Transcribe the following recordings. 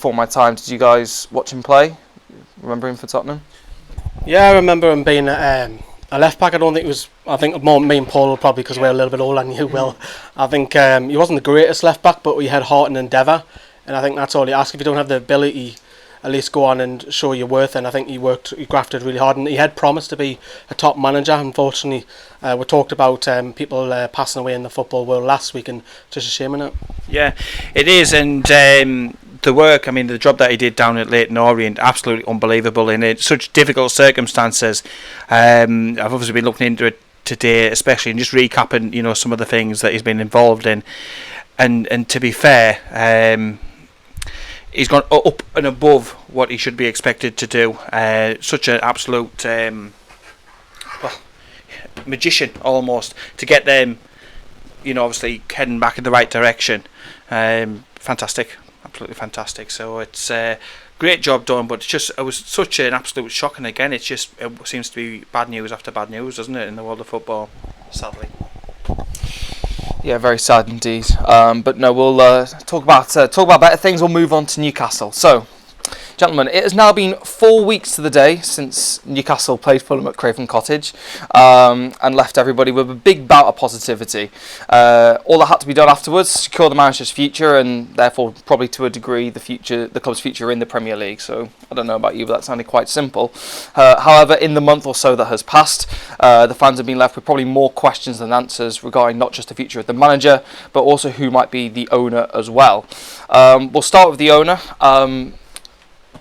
before my time, did you guys watch him play? Remember him for Tottenham? Yeah, I remember him being a left back. I don't think it was. I think more me and Paul probably because we're a little bit older than you. Will. I think he wasn't the greatest left back, but we had heart and endeavour, and I think that's all you ask. If you don't have the ability, at least go on and show your worth. And I think he grafted really hard, and he had promised to be a top manager. Unfortunately, we talked about people passing away in the football world last week, and just a shame in it. Yeah, it is, and the work, I mean, the job that he did down at Leyton Orient, absolutely unbelievable in such difficult circumstances. I've obviously been looking into it today, especially, and just recapping, some of the things that he's been involved in. And to be fair, he's gone up and above what he should be expected to do. Such an absolute magician, almost, to get them, obviously heading back in the right direction. Fantastic. Absolutely fantastic. So it's a great job done, but it was such an absolute shock, and again it seems to be bad news after bad news, doesn't it, in the world of football, sadly. Yeah, very sad indeed. But no, we'll talk about better things. We'll move on to Newcastle. So, gentlemen, it has now been 4 weeks to the day since Newcastle played Fulham at Craven Cottage and left everybody with a big bout of positivity. All that had to be done afterwards, secure the manager's future, and therefore probably to a degree the club's future in the Premier League. So I don't know about you, but that sounded quite simple. However, in the month or so that has passed, the fans have been left with probably more questions than answers regarding not just the future of the manager, but also who might be the owner as well. We'll start with the owner.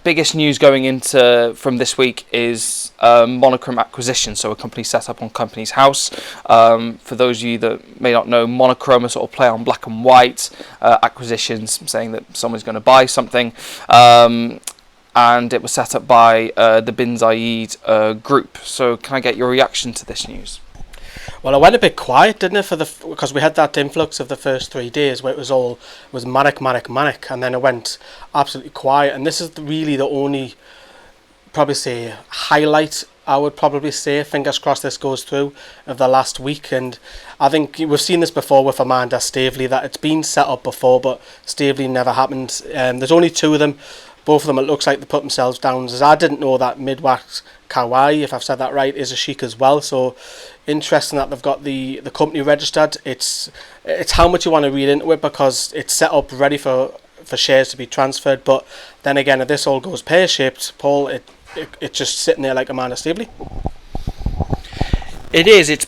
Biggest news going into from this week is Monochrome acquisition, so a company set up on Companies House. For those of you that may not know, Monochrome is sort of play on black and white acquisitions, saying that someone's going to buy something, and it was set up by the Bin Zayed group. So can I get your reaction to this news? Well, it went a bit quiet, didn't it, because we had that influx of the first 3 days where it was manic, and then it went absolutely quiet. And this is really the only, probably say, highlight, I would probably say, fingers crossed this goes through, of the last week. And I think we've seen this before with Amanda Staveley, that it's been set up before, but Staveley never happened. There's only two of them. Both of them, it looks like they put themselves down. As I didn't know that Midwat Kawai, if I've said that right, is a sheik as well. So interesting that they've got the company registered. It's how much you want to read into it, because it's set up ready for shares to be transferred. But then again, if this all goes pear-shaped, Paul, it's just sitting there like Amanda Staveley. It is. It's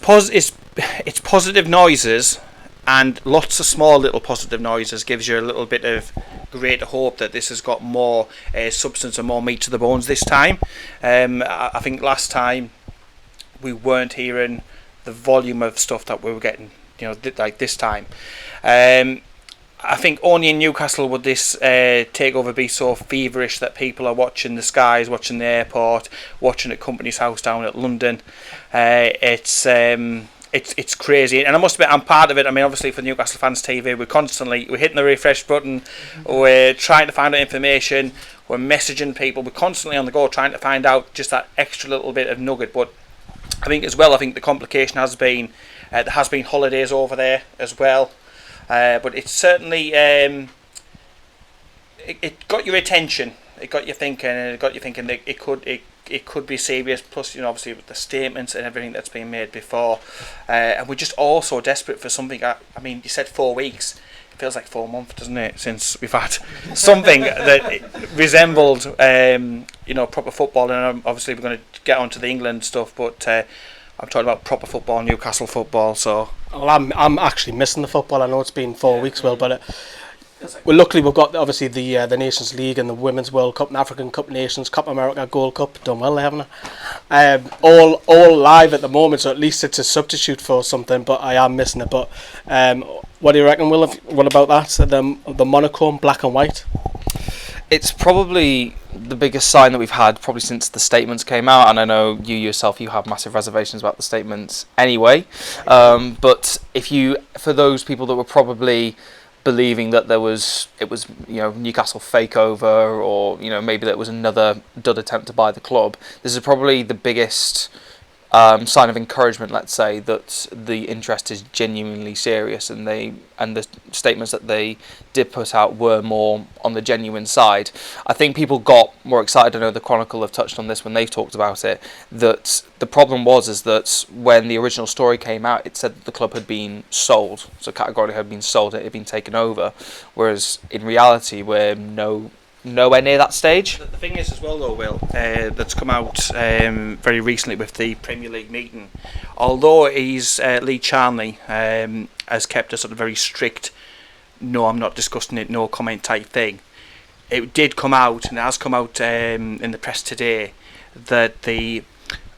positive noises, and lots of small little positive noises gives you a little bit of greater hope that this has got more substance and more meat to the bones this time. I think last time we weren't hearing the volume of stuff that we were getting, like this time. I think only in Newcastle would this takeover be so feverish that people are watching the skies, watching the airport, watching at Companies House down at London. It's crazy, and I must admit I'm part of it. I mean, obviously for Newcastle Fans TV, we're hitting the refresh button, we're trying to find out information, we're messaging people, we're constantly on the go trying to find out just that extra little bit of nugget. But I think the complication has been there has been holidays over there as well, but it's certainly it got your attention, it got you thinking, and it got you thinking that it could be serious. Plus, obviously with the statements and everything that's been made before, and we're just all so desperate for something. I mean, you said 4 weeks. It feels like 4 months, doesn't it? Since we've had something that resembled, proper football. And obviously we're going to get onto the England stuff, but I'm talking about proper football, Newcastle football. So, well, I'm actually missing the football. I know it's been 4 weeks, Will, but. Well, luckily we've got obviously the Nations League and the Women's World Cup and African Cup Nations, Cup America, Gold Cup, done well, haven't I? All live at the moment, so at least it's a substitute for something, but I am missing it. But what do you reckon, Will? What about that? The monochrome, black and white? It's probably the biggest sign that we've had probably since the statements came out, and I know you yourself, you have massive reservations about the statements anyway. But for those people that were probably believing that it was Newcastle fake over, or maybe that was another dud attempt to buy the club, this is probably the biggest sign of encouragement, let's say, that the interest is genuinely serious, and the statements that they did put out were more on the genuine side. I think people got more excited. I know the Chronicle have touched on this when they've talked about it, that the problem is that when the original story came out, it said that the club had been sold, so categorically had been sold, it had been taken over, whereas in reality we're nowhere near that stage. The thing is as well though, Will, that's come out very recently with the Premier League meeting, although Lee Charnley has kept a sort of very strict no, I'm not discussing it, no comment type thing, it did come out, and it has come out in the press today, that the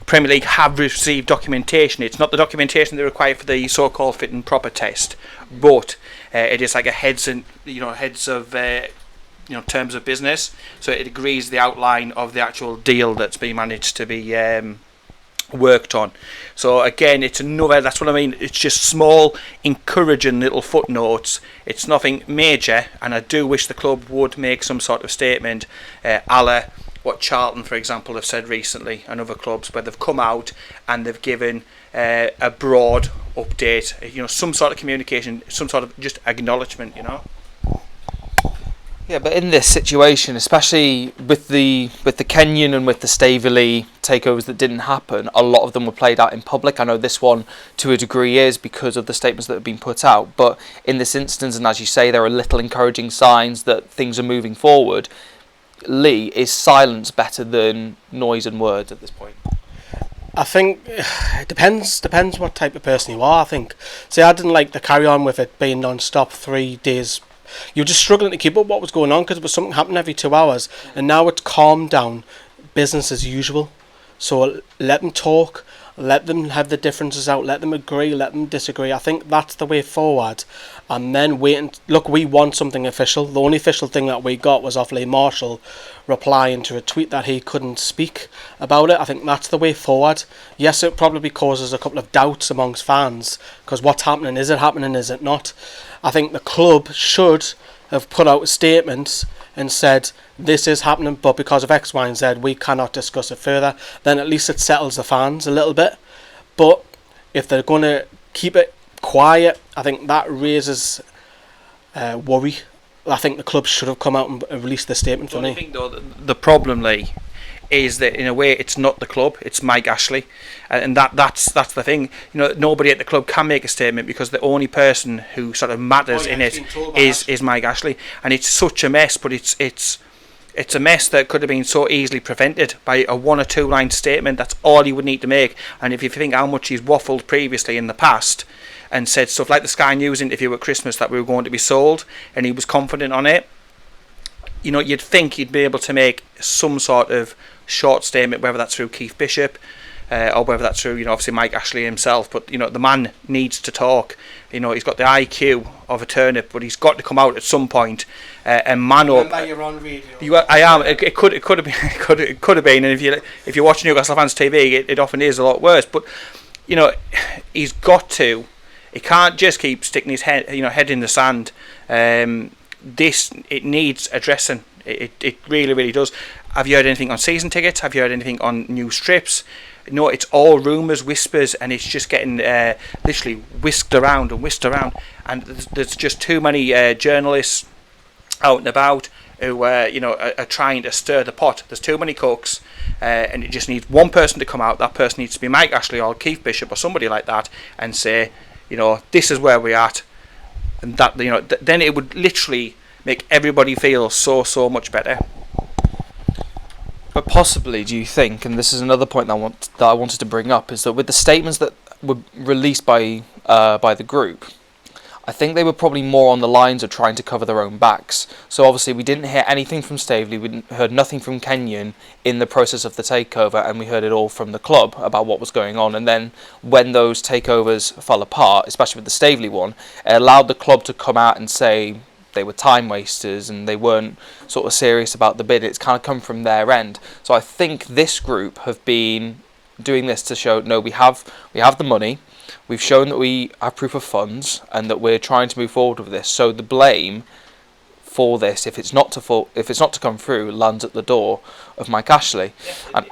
Premier League have received documentation. It's not the documentation they require for the so-called fit and proper test, but it is like a heads of terms of business, so it agrees the outline of the actual deal that's been managed to be worked on. So again, it's another, that's what I mean, it's just small encouraging little footnotes. It's nothing major, and I do wish the club would make some sort of statement a la what Charlton, for example, have said recently, and other clubs, where they've come out and they've given a broad update, some sort of communication, some sort of just acknowledgement, Yeah, but in this situation, especially with the Kenyan and with the Staveley takeovers that didn't happen, a lot of them were played out in public. I know this one, to a degree, is because of the statements that have been put out. But in this instance, and as you say, there are little encouraging signs that things are moving forward. Lee, is silence better than noise and words at this point? I think it depends what type of person you are, I think. See, I didn't like the carry on with it being non-stop 3 days. You're just struggling to keep up what was going on because it was something happening every 2 hours, and now it's calmed down, business as usual. So let them talk, let them have the differences out, let them agree, let them disagree. I think that's the way forward. And then wait and look, we want something official. The only official thing that we got was off Lee Marshall replying to a tweet that he couldn't speak about it. I think that's the way forward. Yes, it probably causes a couple of doubts amongst fans because what's happening? Is it happening? Is it not? I think the club should have put out a statement and said this is happening, but because of X, Y and Z we cannot discuss it further. Then at least it settles the fans a little bit. But if they're going to keep it quiet, I think that raises worry. I think the club should have come out and released the statement for me. I think though the problem, Lee, is that in a way it's not the club, it's Mike Ashley, and that's the thing. Nobody at the club can make a statement because the only person who sort of matters in it is Mike Ashley, and it's such a mess. But it's a mess that could have been so easily prevented by a 1 or 2 line statement. That's all you would need to make. And if you think how much he's waffled previously in the past and said stuff like the Sky News interview at Christmas that we were going to be sold, and he was confident on it, you'd think he'd be able to make some sort of short statement, whether that's through Keith Bishop or whether that's through obviously Mike Ashley himself. But the man needs to talk. He's got the IQ of a turnip, but he's got to come out at some point and man up. Remember, you're on radio. I am. It could have been. It could have been. And if you watch Newcastle fans TV, it often is a lot worse. But he's got to. He can't just keep sticking his head in the sand. It needs addressing. It really, really does. Have you heard anything on season tickets? Have you heard anything on new strips? No, it's all rumours, whispers, and it's just getting literally whisked around. And there's just too many journalists out and about who are trying to stir the pot. There's too many cooks, and it just needs one person to come out. That person needs to be Mike Ashley or Keith Bishop or somebody like that, and say, this is where we're at, and that then it would literally make everybody feel so much better. But possibly, do you think, and this is another point that I wanted to bring up, is that with the statements that were released by the group, I think they were probably more on the lines of trying to cover their own backs. So obviously we didn't hear anything from Staveley, we heard nothing from Kenyan in the process of the takeover, and we heard it all from the club about what was going on. And then when those takeovers fell apart, especially with the Staveley one, it allowed the club to come out and say they were time wasters and they weren't sort of serious about the bid. It's kind of come from their end. So I think this group have been doing this to show, no, we have the money, we've shown that we have proof of funds, and that we're trying to move forward with this. So the blame for this, if it's not to come through, lands at the door of Mike Ashley. Yeah,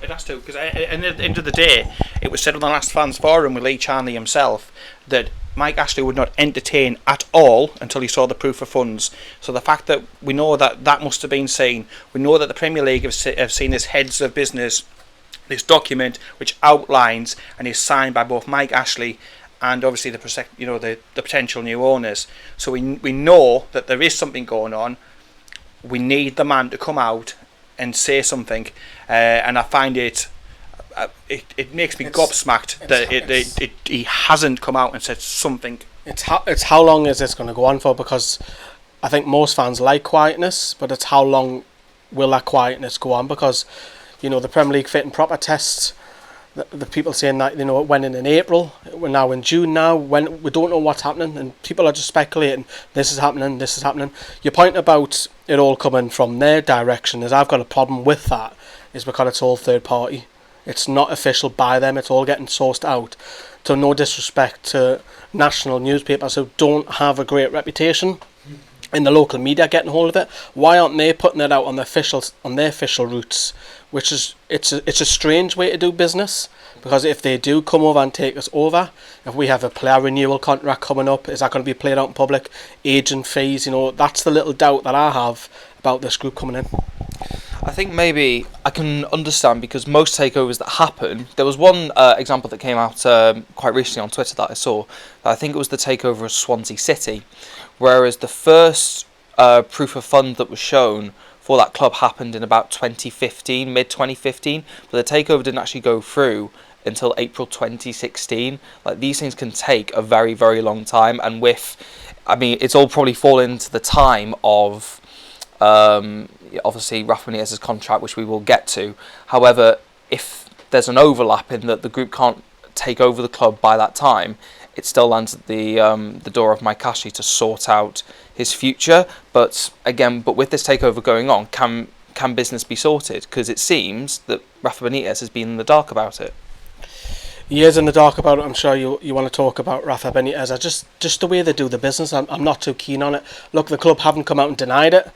it has to, because at the end of the day, it was said on the last fans forum with Lee Charnley himself that Mike Ashley would not entertain at all until he saw the proof of funds. So the fact that we know that must have been seen, we know that the Premier League have seen this heads of business, this document which outlines and is signed by both Mike Ashley and obviously the potential new owners. So we know that there is something going on. We need the man to come out and say something, and I find it makes me gobsmacked that he hasn't come out and said something. It's how long is this going to go on for? Because I think most fans like quietness, but it's how long will that quietness go on? Because the Premier League fit and proper tests. The people saying that it went in April, we're now in June now, when we don't know what's happening, and people are just speculating, this is happening. Your point about it all coming from their direction is, I've got a problem with that, is because it's all third party. It's not official by them, it's all getting sourced out. So no disrespect to national newspapers who don't have a great reputation in the local media getting hold of it. Why aren't they putting it out on their official routes? Which is it's a strange way to do business, because if they do come over and take us over, if we have a player renewal contract coming up, is that going to be played out in public? Agent fees, that's the little doubt that I have about this group coming in. I think maybe I can understand, because most takeovers that happen, there was one example that came out quite recently on Twitter that I saw. I think it was the takeover of Swansea City, whereas the first proof of fund that was shown for that club happened in about 2015, mid-2015, but the takeover didn't actually go through until April 2016. Like, these things can take a very, very long time, and it's all probably fallen into the time of obviously Rafa Benitez's contract, which we will get to. However, if there's an overlap in that the group can't take over the club by that time, it still lands at the door of Mike Ashley to sort out his future. But with this takeover going on, can business be sorted? Because it seems that Rafa Benitez has been in the dark about it. He is in the dark about it. I'm sure you want to talk about Rafa Benitez. Just the way they do the business, I'm not too keen on it. Look, the club haven't come out and denied it,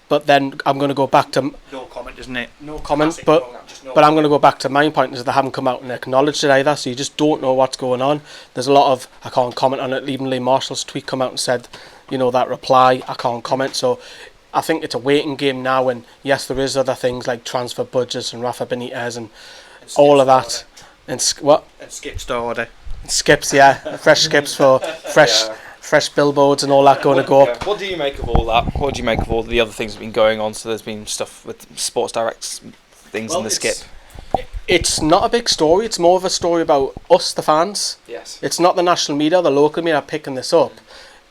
but then I'm going to go back to no comment, isn't it? No comment, but I'm going to go back to my point, is they haven't come out and acknowledged it either, so you just don't know what's going on. There's a lot of, I can't comment on it. Even Lee Marshall's tweet come out and said, that reply, I can't comment. So I think it's a waiting game now, and yes, there is other things like transfer budgets and Rafa Benitez and all of that. And skips to order. Skips, yeah. Fresh skips for fresh billboards and all that going to go up. What do you make of all that? What do you make of all the other things that have been going on? So there's been stuff with Sports Direct's things in the skip. It's not a big story. It's more of a story about us, the fans. Yes. It's not the national media, the local media picking this up.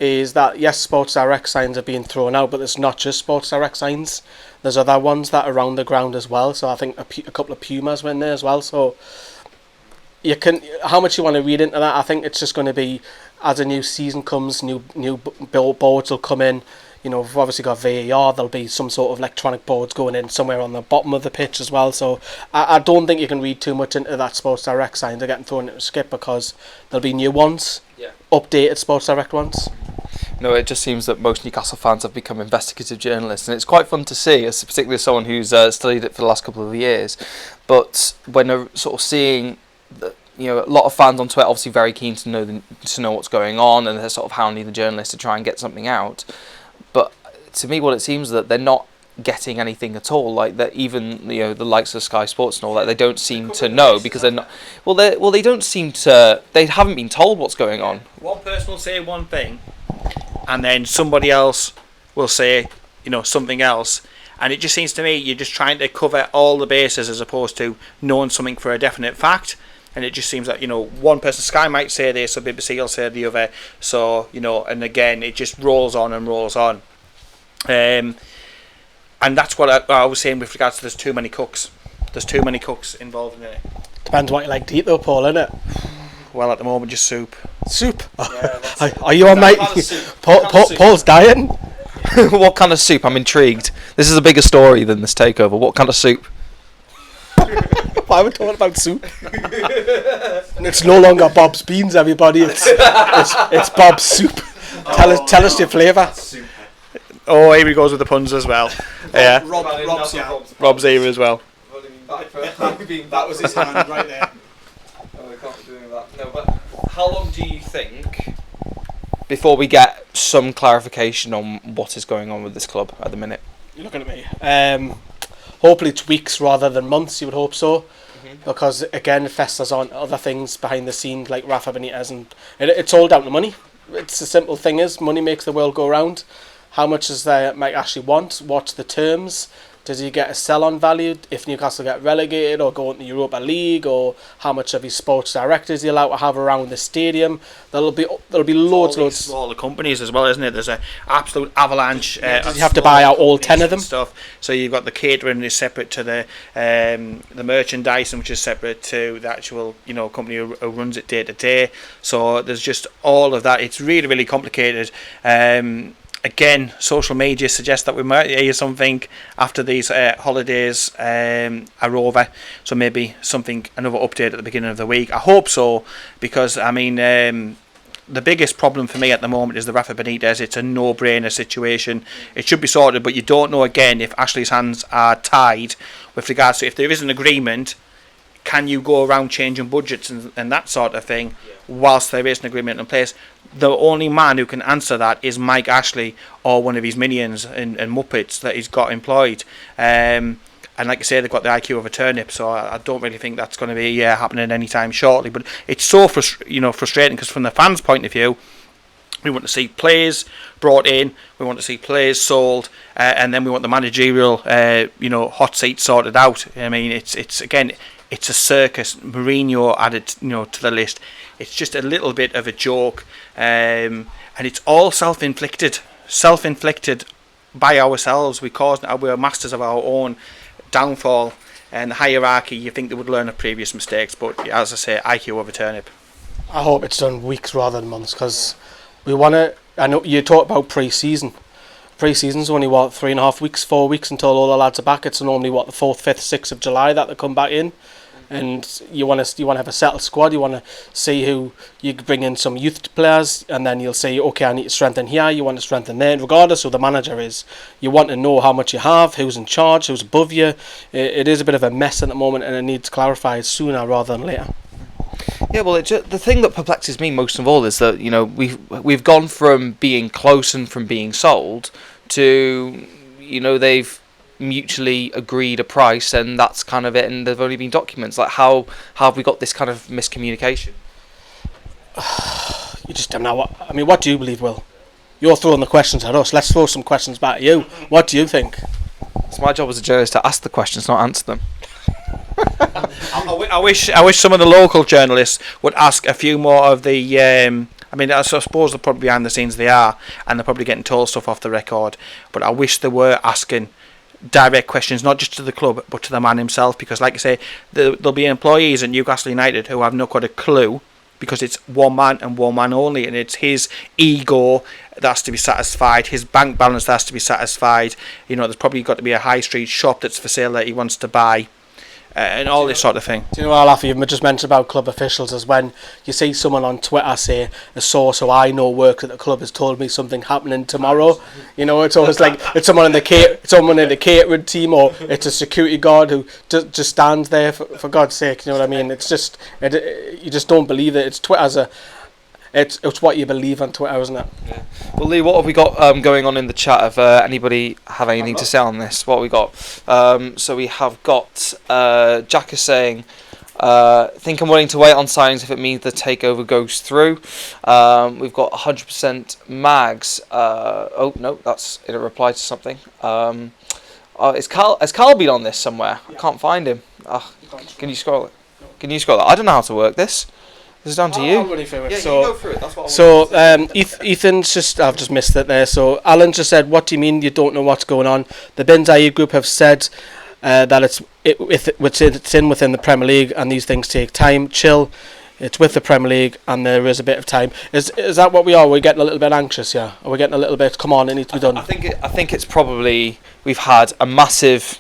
Is that, yes, Sports Direct signs are being thrown out, but there's not just Sports Direct signs. There's other ones that are around the ground as well. So I think a couple of Pumas were in there as well. So you can, how much you want to read into that? I think it's just going to be, as a new season comes, new billboards will come in. We've obviously got VAR. There'll be some sort of electronic boards going in somewhere on the bottom of the pitch as well. So I don't think you can read too much into that Sports Direct sign. They're getting thrown into a skip, because there'll be new ones, updated Sports Direct ones. No, it just seems that most Newcastle fans have become investigative journalists, and it's quite fun to see, particularly as someone who's studied it for the last couple of years. But when they're sort of seeing a lot of fans on Twitter obviously very keen to know what's going on, and they're sort of hounding the journalists to try and get something out. But to me, what it seems that they're not getting anything at all. Like that, even the likes of Sky Sports and all that, they don't seem to know, because they're not. They don't seem to. They haven't been told what's going on. One person will say one thing, and then somebody else will say something else. And it just seems to me you're just trying to cover all the bases as opposed to knowing something for a definite fact. And it just seems that, one person, Sky might say this, or BBC will say the other. So, and again, it just rolls on and rolls on. And that's what I was saying with regards to there's too many cooks. There's too many cooks involved in it. Depends what you like to eat though, Paul, innit? Well, at the moment, just soup. Soup? Yeah, are you on, mate? Paul's dying. What kind of soup? I'm intrigued. This is a bigger story than this takeover. What kind of soup? Why are we talking about soup? And it's no longer Bob's Beans, everybody. It's Bob's Soup. Tell us your flavour. Oh, here he goes with the puns as well. Yeah. Rob's here as well. That was his hand right there. No, we can't be doing that. No, but how long do you think before we get some clarification on what is going on with this club at the minute? You're looking at me. Hopefully it's weeks rather than months, you would hope so. Because, again, it festers on other things behind the scenes like Rafa Benitez, and it's all down to money. It's the simple thing is, money makes the world go round. How much does they might actually want? What's the terms? Does he get a sell-on value if Newcastle get relegated or go into the Europa League? Or how much of his sports director is he allowed to have around the stadium? There'll be loads. Smaller companies as well, isn't it? There's an absolute avalanche. Does he have to buy out all 10 of them? Stuff. So you've got the catering is separate to the merchandise, which is separate to the actual company who runs it day to day. So there's just all of that. It's really, really complicated. Again, social media suggests that we might hear something after these holidays are over. So maybe another update at the beginning of the week. I hope so, because I mean, the biggest problem for me at the moment is the Rafa Benitez. It's a no-brainer situation. It should be sorted, but you don't know again if Ashley's hands are tied with regards to if there is an agreement. Can you go around changing budgets and that sort of thing whilst there is an agreement in place? The only man who can answer that is Mike Ashley or one of his minions and Muppets that he's got employed. And like I say, they've got the IQ of a turnip, so I don't really think that's going to be happening anytime shortly. But it's so frustrating because from the fans' point of view, we want to see players brought in, we want to see players sold, and then we want the managerial hot seat sorted out. I mean, it's again, it's a circus. Mourinho added to the list. It's just a little bit of a joke, and it's all self-inflicted by ourselves. We're masters of our own downfall, and the hierarchy. You think they would learn of previous mistakes, but as I say, IQ of a turnip. I hope it's done weeks rather than months, because we want to. I know you talk about pre-season. Pre-season's only 3.5 weeks, 4 weeks until all the lads are back. It's normally the 4th, 5th, 6th of July that they come back in. And you want to have a settled squad. You want to see who you bring in, some youth players, and then you'll say, okay, I need to strengthen here. You want to strengthen there, regardless of who the manager is. You want to know how much you have, who's in charge, who's above you. It is a bit of a mess at the moment, and it needs clarified sooner rather than later. Yeah, well, the thing that perplexes me most of all is that we've gone from being close and from being sold to they've mutually agreed a price and that's kind of it, and there've only been documents. Like how have we got this kind of miscommunication? You just don't know what do you believe, Will? You're throwing the questions at us. Let's throw some questions back at you. What do you think? It's my job as a journalist to ask the questions, not answer them. I wish some of the local journalists would ask a few more of the I suppose they're probably behind the scenes they are, and they're probably getting told stuff off the record, but I wish they were asking direct questions, not just to the club but to the man himself, because like I say, there'll be employees at Newcastle United who have not got a clue, because it's one man and one man only, and it's his ego that has to be satisfied, his bank balance that has to be satisfied. There's probably got to be a high street shop that's for sale that he wants to buy, and all this sort of thing. Do you know what, Alfie, you've just mentioned about club officials, is when you see someone on Twitter say, a source who I know works at the club has told me something happening tomorrow. It's always like it's someone in the catering team, or it's a security guard who just stands there for God's sake. You know what I mean? It's just you just don't believe it. It's Twitter's it's what you believe on Twitter, isn't it? Yeah. Well, Lee, what have we got going on in the chat? If anybody have anything to say on this? What have we got? So we have got Jack is saying, think I'm willing to wait on signings if it means the takeover goes through. We've got 100% Mags. Oh no, that's in a reply to something. Has Carl been on this somewhere? Yeah. I can't find him. Can you scroll it? Can you scroll it? I don't know how to work this. This is down to you. I'll run you through it. Yeah, you go through it. That's what Ethan's I've just missed it there. So Alan just said, what do you mean you don't know what's going on? The Ben Zaid group have said that it's in within the Premier League, and these things take time. Chill. It's with the Premier League, and there is a bit of time. Is that what we are? We're getting a little bit anxious, yeah? Are we getting a little bit, come on, it needs to be done? I think it's probably, we've had a massive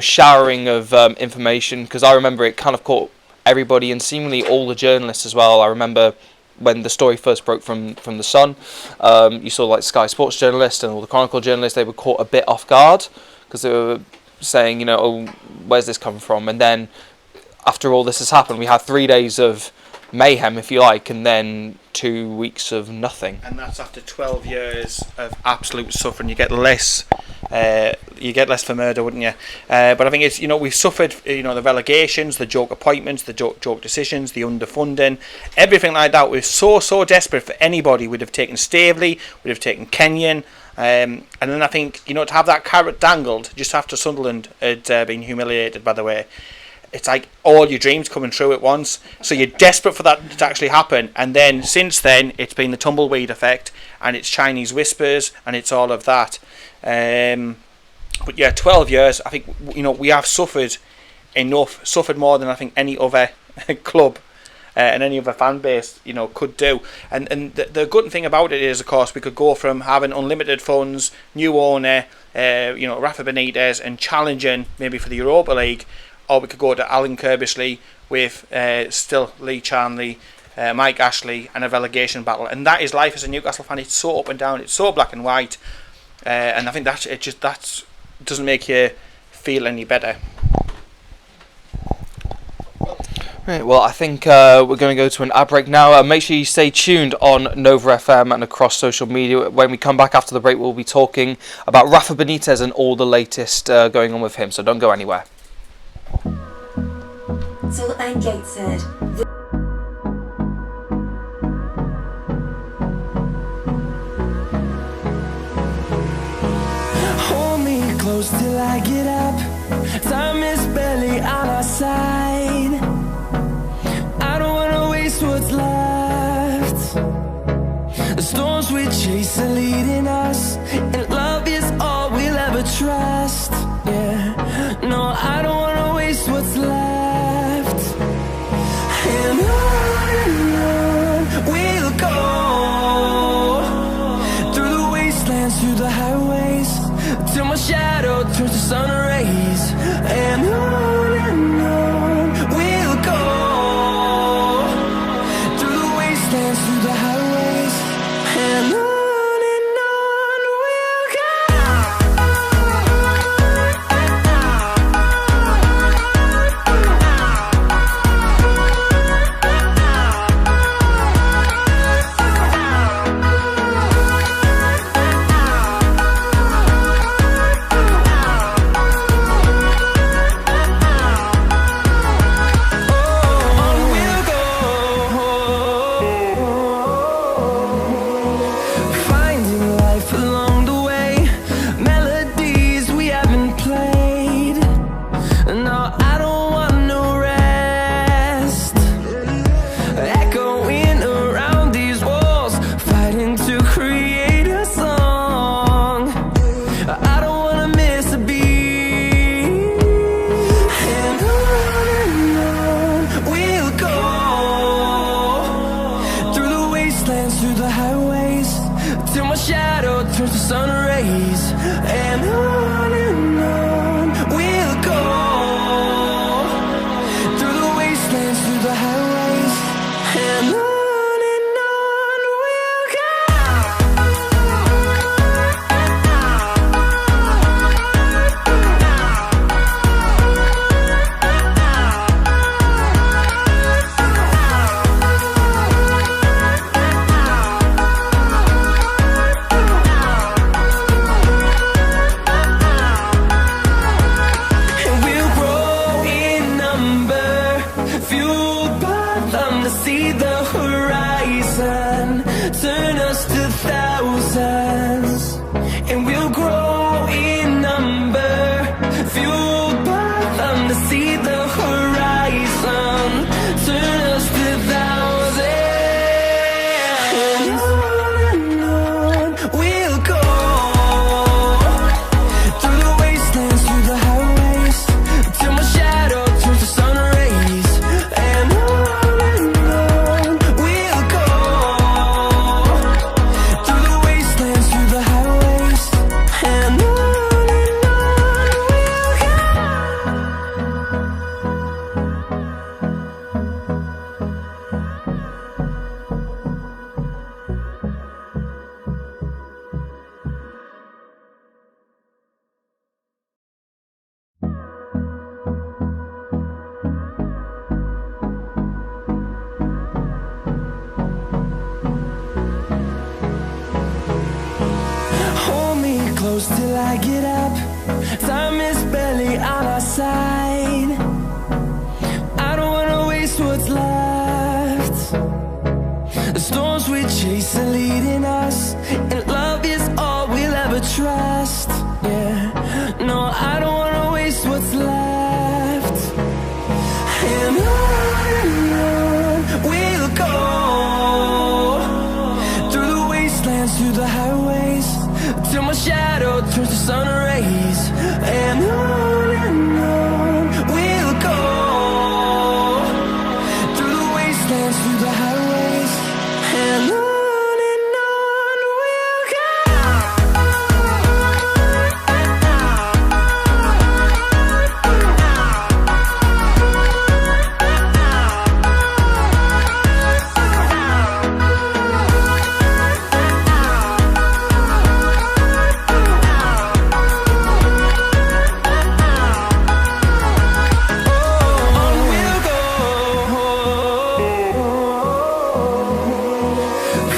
showering of information, because I remember it kind of caught everybody and seemingly all the journalists as well. I remember when the story first broke from the Sun. You saw like Sky Sports journalists and all the Chronicle journalists, they were caught a bit off guard because they were saying, oh, where's this come from? And then after all this has happened, we had 3 days of mayhem, if you like, and then 2 weeks of nothing. And that's after 12 years of absolute suffering. You get less for murder, wouldn't you? But I think it's, we've suffered, the relegations, the joke appointments, the joke decisions, the underfunding, everything like that. We're so desperate for anybody. We'd have taken Staveley, we'd have taken Kenyon. And then I think, to have that carrot dangled just after Sunderland had been humiliated, by the way, it's like all your dreams coming true at once. So you're desperate for that to actually happen. And then since then, it's been the tumbleweed effect, and it's Chinese whispers, and it's all of that. But yeah, 12 years, I think, we have suffered enough, suffered more than I think any other club and any other fan base, could do. And the good thing about it is, of course, we could go from having unlimited funds, new owner, Rafa Benitez, and challenging maybe for the Europa League, or we could go to Alan Kirbishley with still Lee Charnley, Mike Ashley, and a relegation battle. And that is life as a Newcastle fan. It's so up and down. It's so black and white. And I think that doesn't make you feel any better. Right, well, I think we're going to go to an ad break now. Make sure you stay tuned on Nova FM and across social media. When we come back after the break, we'll be talking about Rafa Benitez and all the latest going on with him. So don't go anywhere. Till Engate said. Hold me close till I get up. Time is barely on our side. I don't wanna waste what's left. The storms we chase are leading us, and love is all we'll ever trust. Yeah, no, I don't wanna waste what's left. And on we'll go, through the wastelands, through the highways, till my shadow turns to sun rays. And on we'll go, through the wastelands, through the highways, and on we'll go. close till I get up. Time is barely on our side. I don't wanna waste what's left. The storms we chase are leading us, and love is all we'll ever trust. Yeah, no, I don't wanna waste what's left. And on we'll go, through the wastelands, through the highways, till my shadow turns to sun rays. And on we'll go, through the wastelands, through the highways, and on we'll go.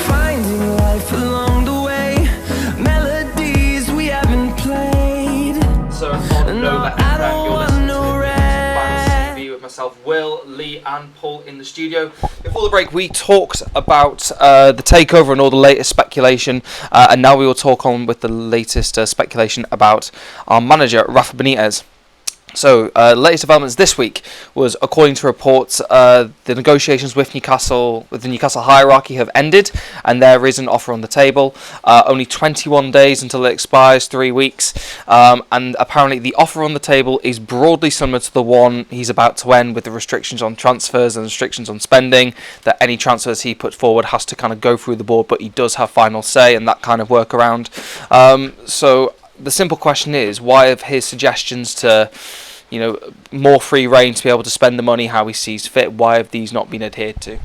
Finding life along the way, melodies we haven't played. So on No, Nova I don't FM, you're want listening no to rest. Fans TV with myself, Will, Lee, and Paul in the studio. Before the break, we talked about the takeover and all the latest speculation, and now we will talk on with the latest speculation about our manager, Rafa Benitez. So, latest developments this week was, according to reports, the negotiations with the Newcastle hierarchy have ended, and there is an offer on the table. Only 21 days until it expires, 3 weeks, and apparently the offer on the table is broadly similar to the one he's about to end, with the restrictions on transfers and restrictions on spending, that any transfers he put forward has to kind of go through the board, but he does have final say and that kind of workaround. So the simple question is, why have his suggestions to, more free reign to be able to spend the money how he sees fit, why have these not been adhered to?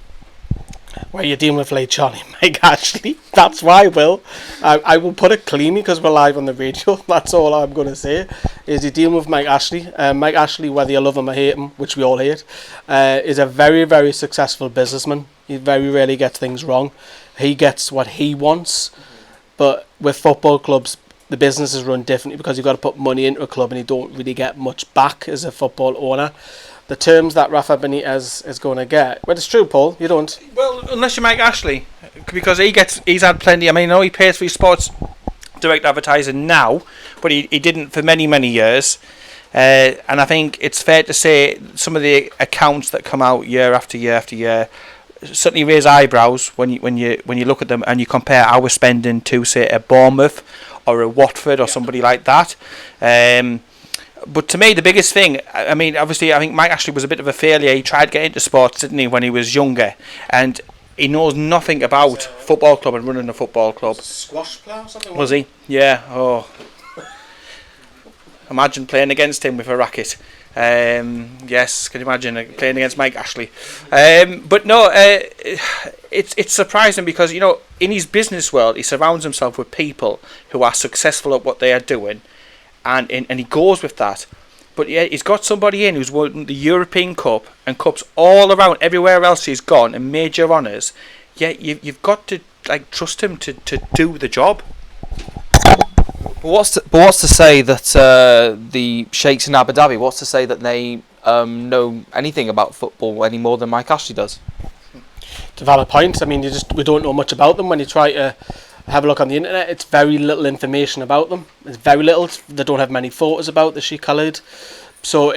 Well, you're dealing with late Johnny, Mike Ashley. That's why, Will. I will put it cleanly because we're live on the radio. That's all I'm going to say. Is you're dealing with Mike Ashley. Mike Ashley, whether you love him or hate him, which we all hate, is a very, very successful businessman. He very rarely gets things wrong. He gets what he wants. But with football clubs, the business is run differently because you've got to put money into a club and you don't really get much back as a football owner. The terms that Rafa Benitez is going to get, well, it's true, Paul, you don't. Well, unless you Mike Ashley, because he's had plenty. I mean, I know he pays for his sports direct advertising now, but he didn't for many, many years. And I think it's fair to say some of the accounts that come out year after year after year certainly raise eyebrows when you look at them and you compare our spending to, say, a Bournemouth or a Watford or somebody like that. But to me, the biggest thing, I mean, obviously, I think Mike Ashley was a bit of a failure. He tried to get into sports, didn't he, when he was younger, and he knows nothing about football club and running a football club. Squash player or something? Was he? Yeah. Oh. Imagine playing against him with a racket. Yes, can you imagine playing against Mike Ashley? But no, it's surprising because, in his business world, he surrounds himself with people who are successful at what they are doing, and he goes with that. But yeah, he's got somebody in who's won the European Cup and cups all around everywhere else he's gone and major honours. Yeah, you've got to trust him to do the job. But what's to say that the sheikhs in Abu Dhabi, what's to say that they know anything about football any more than Mike Ashley does? It's a valid point. I mean, we don't know much about them. When you try to have a look on the internet, it's very little information about them. It's very little. They don't have many photos about the Sheikh Khalid. So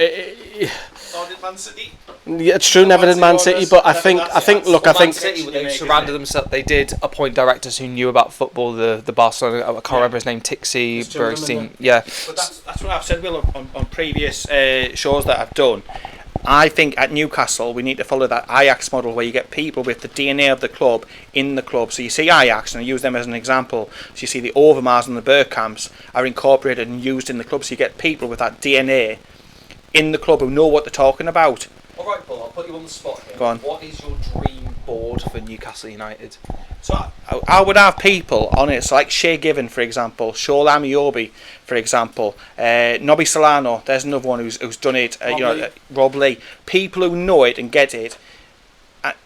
Man City. Yeah, it's true. Never did Man City, but I think. Man City, they surrounded themselves. They did appoint directors who knew about football. The Barcelona, I can't remember his name, Tixi, Bergstein. Yeah. But that's what I've said, Will, on previous shows that I've done. I think at Newcastle we need to follow that Ajax model where you get people with the DNA of the club in the club. So you see Ajax, and I use them as an example. So you see the Overmars and the Bergkamps are incorporated and used in the club. So you get people with that DNA in the club who know what they're talking about. Alright, Paul, I'll put you on the spot here. Go on. What is your dream board for Newcastle United? So I would have people on it, so like Shea Given, for example, Shola Amiobi, for example, Nobby Solano, there's another one who's done it, Rob Lee. People who know it and get it,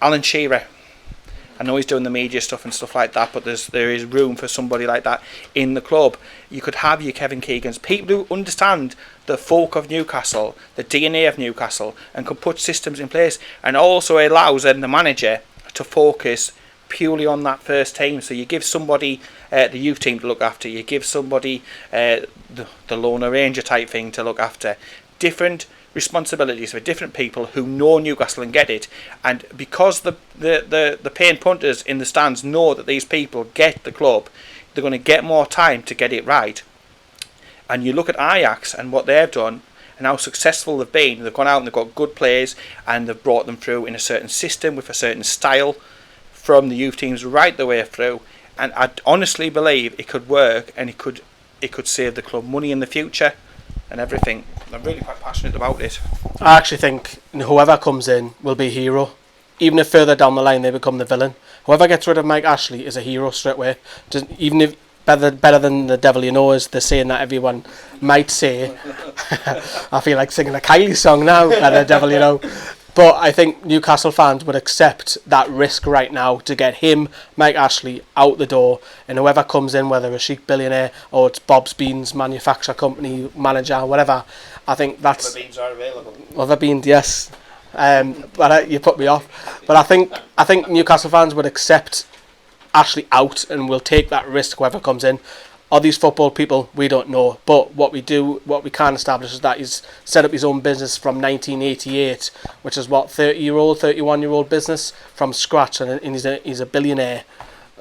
Alan Shearer. I know he's doing the media stuff and stuff like that, but there is room for somebody like that in the club. You could have your Kevin Keegans, people who understand the folk of Newcastle, the DNA of Newcastle, and could put systems in place, and also allows then the manager to focus purely on that first team. So you give somebody the youth team to look after, you give somebody the Lone Ranger type thing to look after. Different responsibilities for different people who know Newcastle and get it, and because the paying punters in the stands know that these people get the club, they're going to get more time to get it right. And you look at Ajax and what they've done and how successful they've been. They've gone out and they've got good players, and they've brought them through in a certain system with a certain style from the youth teams right the way through. And I honestly believe it could work, and it could save the club money in the future and everything. I'm really quite passionate about it. I actually think whoever comes in will be a hero. Even if further down the line they become the villain. Whoever gets rid of Mike Ashley is a hero straight away. Even if better than the devil you know, is the saying that everyone might say. I feel like singing a Kylie song now, better the devil you know. But I think Newcastle fans would accept that risk right now to get him, Mike Ashley, out the door, and whoever comes in, whether a chic billionaire or it's Bob's Beans manufacturer company manager, whatever, I think that's... Other beans are available. Other beans, yes. But you put me off. But I think Newcastle fans would accept Ashley out and will take that risk whoever comes in. Are these football people? We don't know. But what we can establish is that he's set up his own business from 1988, which is 31-year-old business from scratch, and he's a billionaire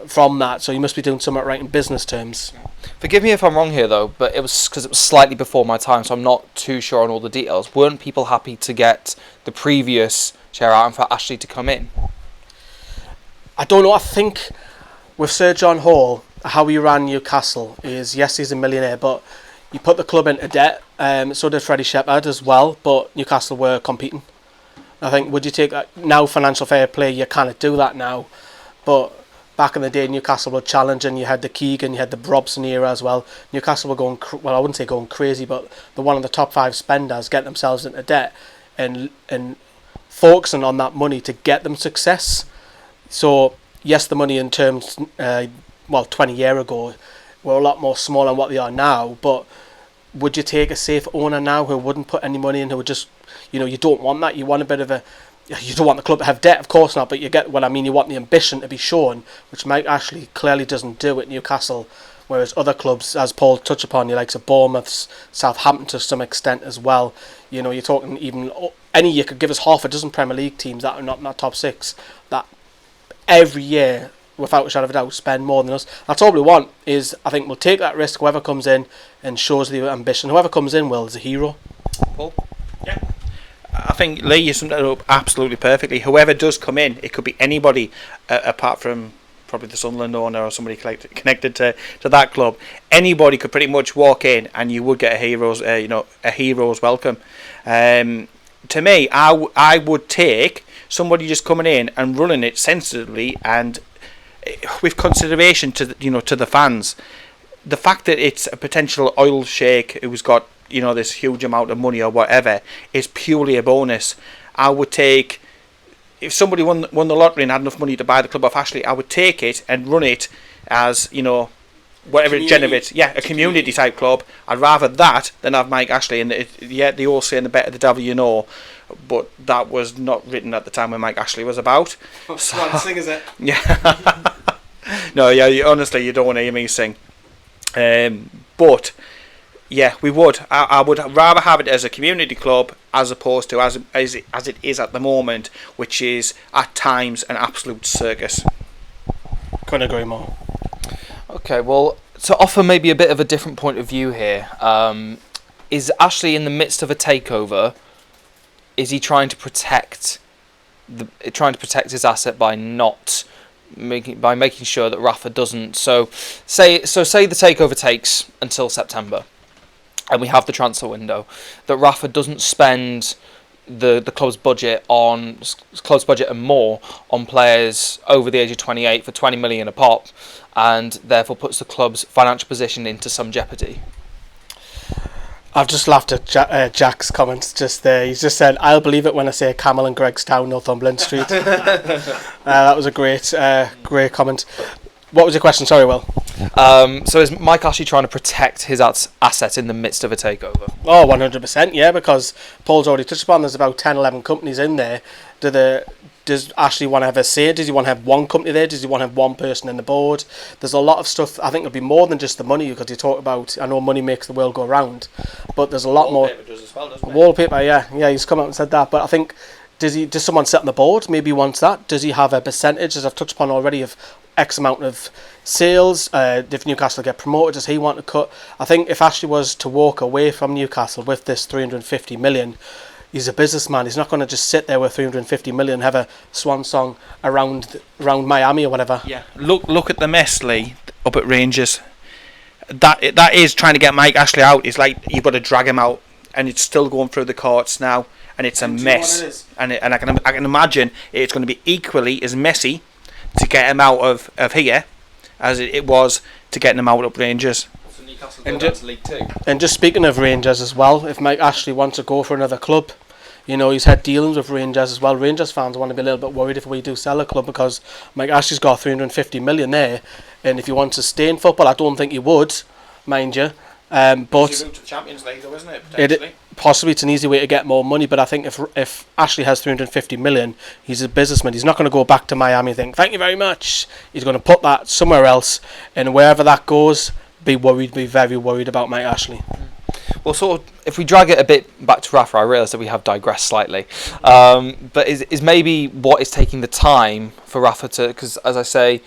from that. So he must be doing something right in business terms. Forgive me if I'm wrong here, though, but it was because it was slightly before my time, so I'm not too sure on all the details. Weren't people happy to get the previous chair out and for Ashley to come in? I don't know. I think with Sir John Hall, how he ran Newcastle is, yes, he's a millionaire, but he put the club into debt. So did Freddie Shepherd as well, but Newcastle were competing. I think, would you take now financial fair play? You can't do that now, but back in the day, Newcastle were challenging. You had the Keegan, you had the Brobson era as well. Newcastle were going, well, I wouldn't say going crazy, but they're one of the top 5 spenders, getting themselves into debt and focusing on that money to get them success. So yes, the money in terms, 20 years ago, were a lot more small than what they are now, but would you take a safe owner now who wouldn't put any money in, who would just, you don't want that. You want a bit of a, you don't want the club to have debt, of course not, but you get what I mean. You want the ambition to be shown, which Mike Ashley clearly doesn't do at Newcastle, whereas other clubs, as Paul touched upon, you like Bournemouth, Southampton to some extent as well. You're talking even you could give us half a dozen Premier League teams that are not in that top 6 that every year, without a shadow of a doubt, spend more than us. That's all we want. Is I think we'll take that risk. Whoever comes in and shows the ambition, whoever comes in is a hero. Paul? Yeah. I think Lee, you summed it up absolutely perfectly. Whoever does come in, it could be anybody apart from probably the Sunderland owner or somebody connected to that club. Anybody could pretty much walk in, and you would get a hero's welcome. To me, I would take somebody just coming in and running it sensibly and with consideration to the fans. The fact that it's a potential oil sheikh who's got this huge amount of money or whatever is purely a bonus. I would take, if somebody won the lottery and had enough money to buy the club off Ashley, I would take it and run it as whatever it generates. Yeah, a community type club. I'd rather that than have Mike Ashley. And they all say in the better the devil you know, but that was not written at the time when Mike Ashley was about. Sing, is it? Yeah. No, yeah. Honestly, you don't want to hear me sing. But yeah, we would. I would rather have it as a community club as opposed to as it is at the moment, which is at times an absolute circus. Couldn't agree more. Okay, well, to offer maybe a bit of a different point of view here, is Ashley in the midst of a takeover? Is he trying to protect his asset by making sure that Rafa doesn't? So say the takeover takes until September, and we have the transfer window, that Rafa doesn't spend the club's budget and more on players over the age of 28 for 20 million a pop, and therefore puts the club's financial position into some jeopardy. I've just laughed at Jack's comments just there. He's just said, "I'll believe it when I say Camel and Gregstown, Northumberland Street." That was a great comment. What was your question? Sorry, Will. So is Mike Ashley trying to protect his asset in the midst of a takeover? Oh, 100%, yeah, because Paul's already touched upon there's about 10, 11 companies in there. Does Ashley want to have a say? Does he want to have one company there? Does he want to have one person in the board? There's a lot of stuff. I think it'll be more than just the money, because you talk about, I know money makes the world go round, but there's a lot more. Wallpaper does as well, doesn't it? Wallpaper, yeah, he's come out and said that. But I think, does someone sit on the board? Maybe he wants that. Does he have a percentage, as I've touched upon already, of X amount of sales? If Newcastle get promoted, does he want to cut? I think if Ashley was to walk away from Newcastle with this 350 million, he's a businessman. He's not going to just sit there with 350 million and have a swan song around Miami or whatever. Yeah. Look at the mess, Lee, up at Rangers. That is trying to get Mike Ashley out. It's like you've got to drag him out, and it's still going through the courts now, and it's a mess. And I can imagine it's going to be equally as messy to get him out of here as it was to get him out of Rangers. So Newcastle go down to League Two. And just speaking of Rangers as well, if Mike Ashley wants to go for another club, you know, he's had dealings with Rangers as well. Rangers fans want to be a little bit worried if we do sell a club, because Mike Ashley's got 350 million there, and if he wants to stay in football, I don't think he would, mind you. But It's a route to the Champions League, though, isn't it? Potentially. Possibly it's an easy way to get more money, but I think if Ashley has 350 million, he's a businessman. He's not going to go back to Miami and think, thank you very much. He's going to put that somewhere else, and wherever that goes, be very worried about Mike Ashley. Well, sort of, if we drag it a bit back to Rafa, I realise that we have digressed slightly. But is maybe what is taking the time for Rafa to, because as I say,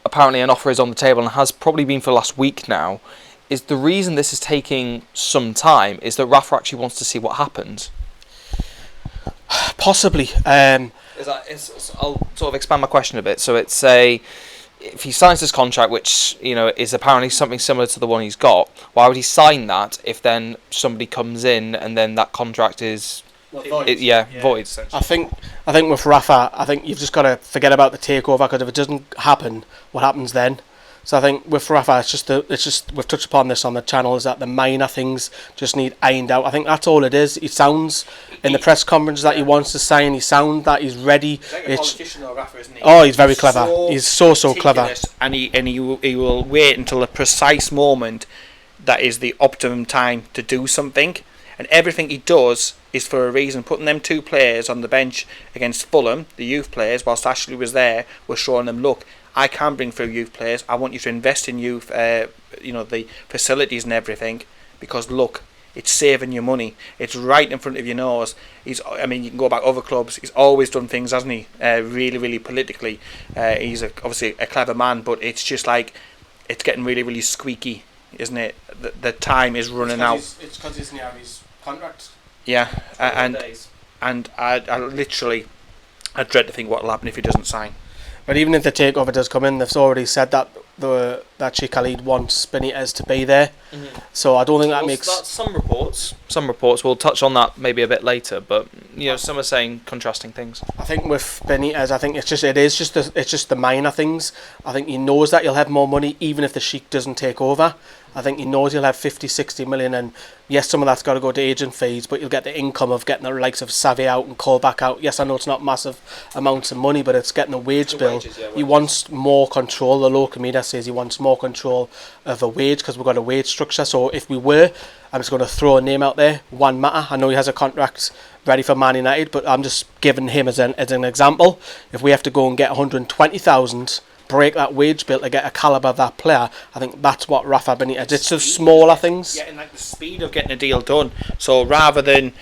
apparently an offer is on the table and has probably been for the last week now, is the reason this is taking some time is that Rafa actually wants to see what happens? Possibly. I'll sort of expand my question a bit. So it's if he signs this contract, which is apparently something similar to the one he's got, why would he sign that if then somebody comes in and then that contract is void? Void. Essentially. I think with Rafa, I think you've just got to forget about the takeover, because if it doesn't happen, what happens then? So I think with Rafa, it's just we've touched upon this on the channel, is that the minor things just need ironed out. I think that's all it is. He sounds in the press conference that he wants to sign. He sounds that he's ready. He's like a politician, though, Rafa, isn't he? Oh, he's very clever. He's so clever. And he will wait until the precise moment that is the optimum time to do something. And everything he does is for a reason. Putting them two players on the bench against Fulham, the youth players, whilst Ashley was there, was showing them, look, I can bring through youth players. I want you to invest in youth, the facilities and everything, because look, it's saving you money. It's right in front of your nose. You can go back other clubs. He's always done things, hasn't he? Really, really politically. He's obviously a clever man, but it's just like it's getting really, really squeaky, isn't it? The time is running out. It's because he's near his contract. Yeah, and I dread to think what will happen if he doesn't sign. But even if the takeover does come in, they've already said that Sheikh Khalid wants Benitez to be there. Mm-hmm. So I don't think that makes. That's some reports. We'll touch on that maybe a bit later. But some are saying contrasting things. I think with Benitez, I think it's just the minor things. I think he knows that he'll have more money even if the Sheikh doesn't take over. I think he knows he'll have 50, 60 million, and yes, some of that's got to go to agent fees, but you'll get the income of getting the likes of Savvy out and Cole back out. Yes, I know it's not massive amounts of money, but it's getting a wage bill. Wages. He wants more control. The local media says he wants more control of a wage, because we've got a wage structure. So if we were, I'm just going to throw a name out there, Juan Mata. I know he has a contract ready for Man United, but I'm just giving him as an example. If we have to go and get 120,000, break that wage bill to get a calibre of that player, I think that's what Rafa Benitez. It's the smaller things. Getting like the speed of getting a deal done. So rather than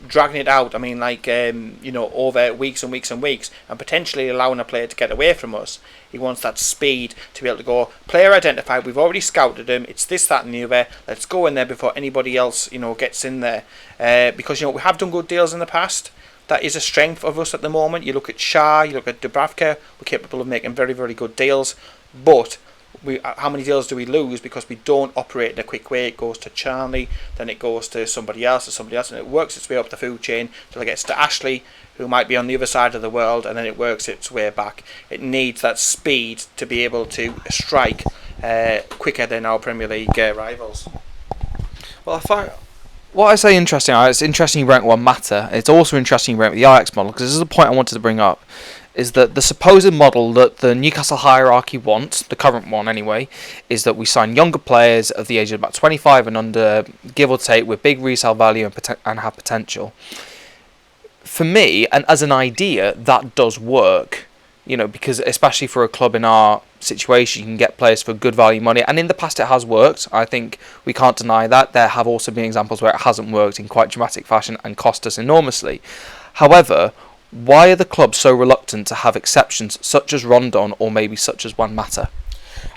dragging it out, over weeks and weeks and weeks, and potentially allowing a player to get away from us, he wants that speed to be able to go, player identified, we've already scouted him, it's this, that and the other, let's go in there before anybody else gets in there, because we have done good deals in the past. That is a strength of us at the moment. You look at Shah, you look at Dubravka, we're capable of making very, very good deals. But how many deals do we lose because we don't operate in a quick way? It goes to Charlie, then it goes to somebody else, and it works its way up the food chain till it gets to Ashley, who might be on the other side of the world, and then it works its way back. It needs that speed to be able to strike quicker than our Premier League rivals. Well, what I say interesting, it's interesting you rank one matter. It's also interesting you rank the Ajax model, because this is a point I wanted to bring up, is that the supposed model that the Newcastle hierarchy wants, the current one anyway, is that we sign younger players of the age of about 25 and under, give or take, with big resale value and have potential. For me, and as an idea, that does work. Because especially for a club in our situation, you can get players for good value money, and in the past it has worked. I think we can't deny that. There have also been examples where it hasn't worked in quite dramatic fashion and cost us enormously. However, why are the clubs so reluctant to have exceptions such as Rondon or maybe such as Juan Mata?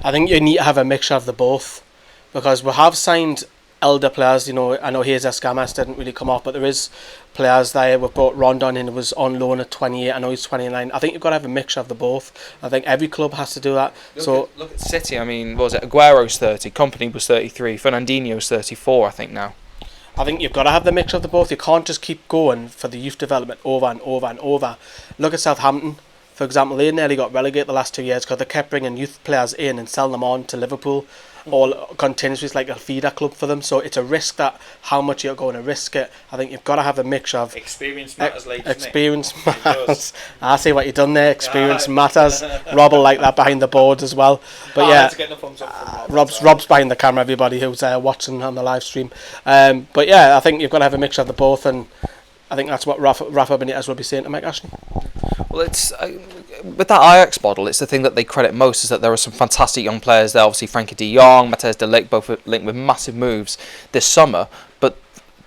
I think you need to have a mixture of the both, because we have signed elder players. I know here's Escamas didn't really come off, but there is players there. We've brought Rondon in, who was on loan at 28. I know he's 29. I think you've got to have a mixture of the both. I think every club has to do that. Look at City. I mean, what was it? Aguero's 30, Kompany was 33, Fernandinho's 34, I think now. I think you've got to have the mixture of the both. You can't just keep going for the youth development over and over and over. Look at Southampton, for example. They nearly got relegated the last 2 years because they kept bringing youth players in and selling them on to Liverpool all continuously. It's like a feeder club for them. So it's a risk that how much you're going to risk it. I think you've got to have a mixture of experience matters. Experience matters. I see what you've done there. Experience matters. Rob will like that behind the board as well. But Rob's behind the camera. Everybody who's watching on the live stream. But yeah, I think you've got to have a mixture of the both, and I think that's what Rafa Benitez will be saying to Mike Ashley. Well, it's with that Ajax model, it's the thing that they credit most, is that there are some fantastic young players there. Obviously, Frankie de Jong, Matthijs de Ligt, both linked with massive moves this summer. But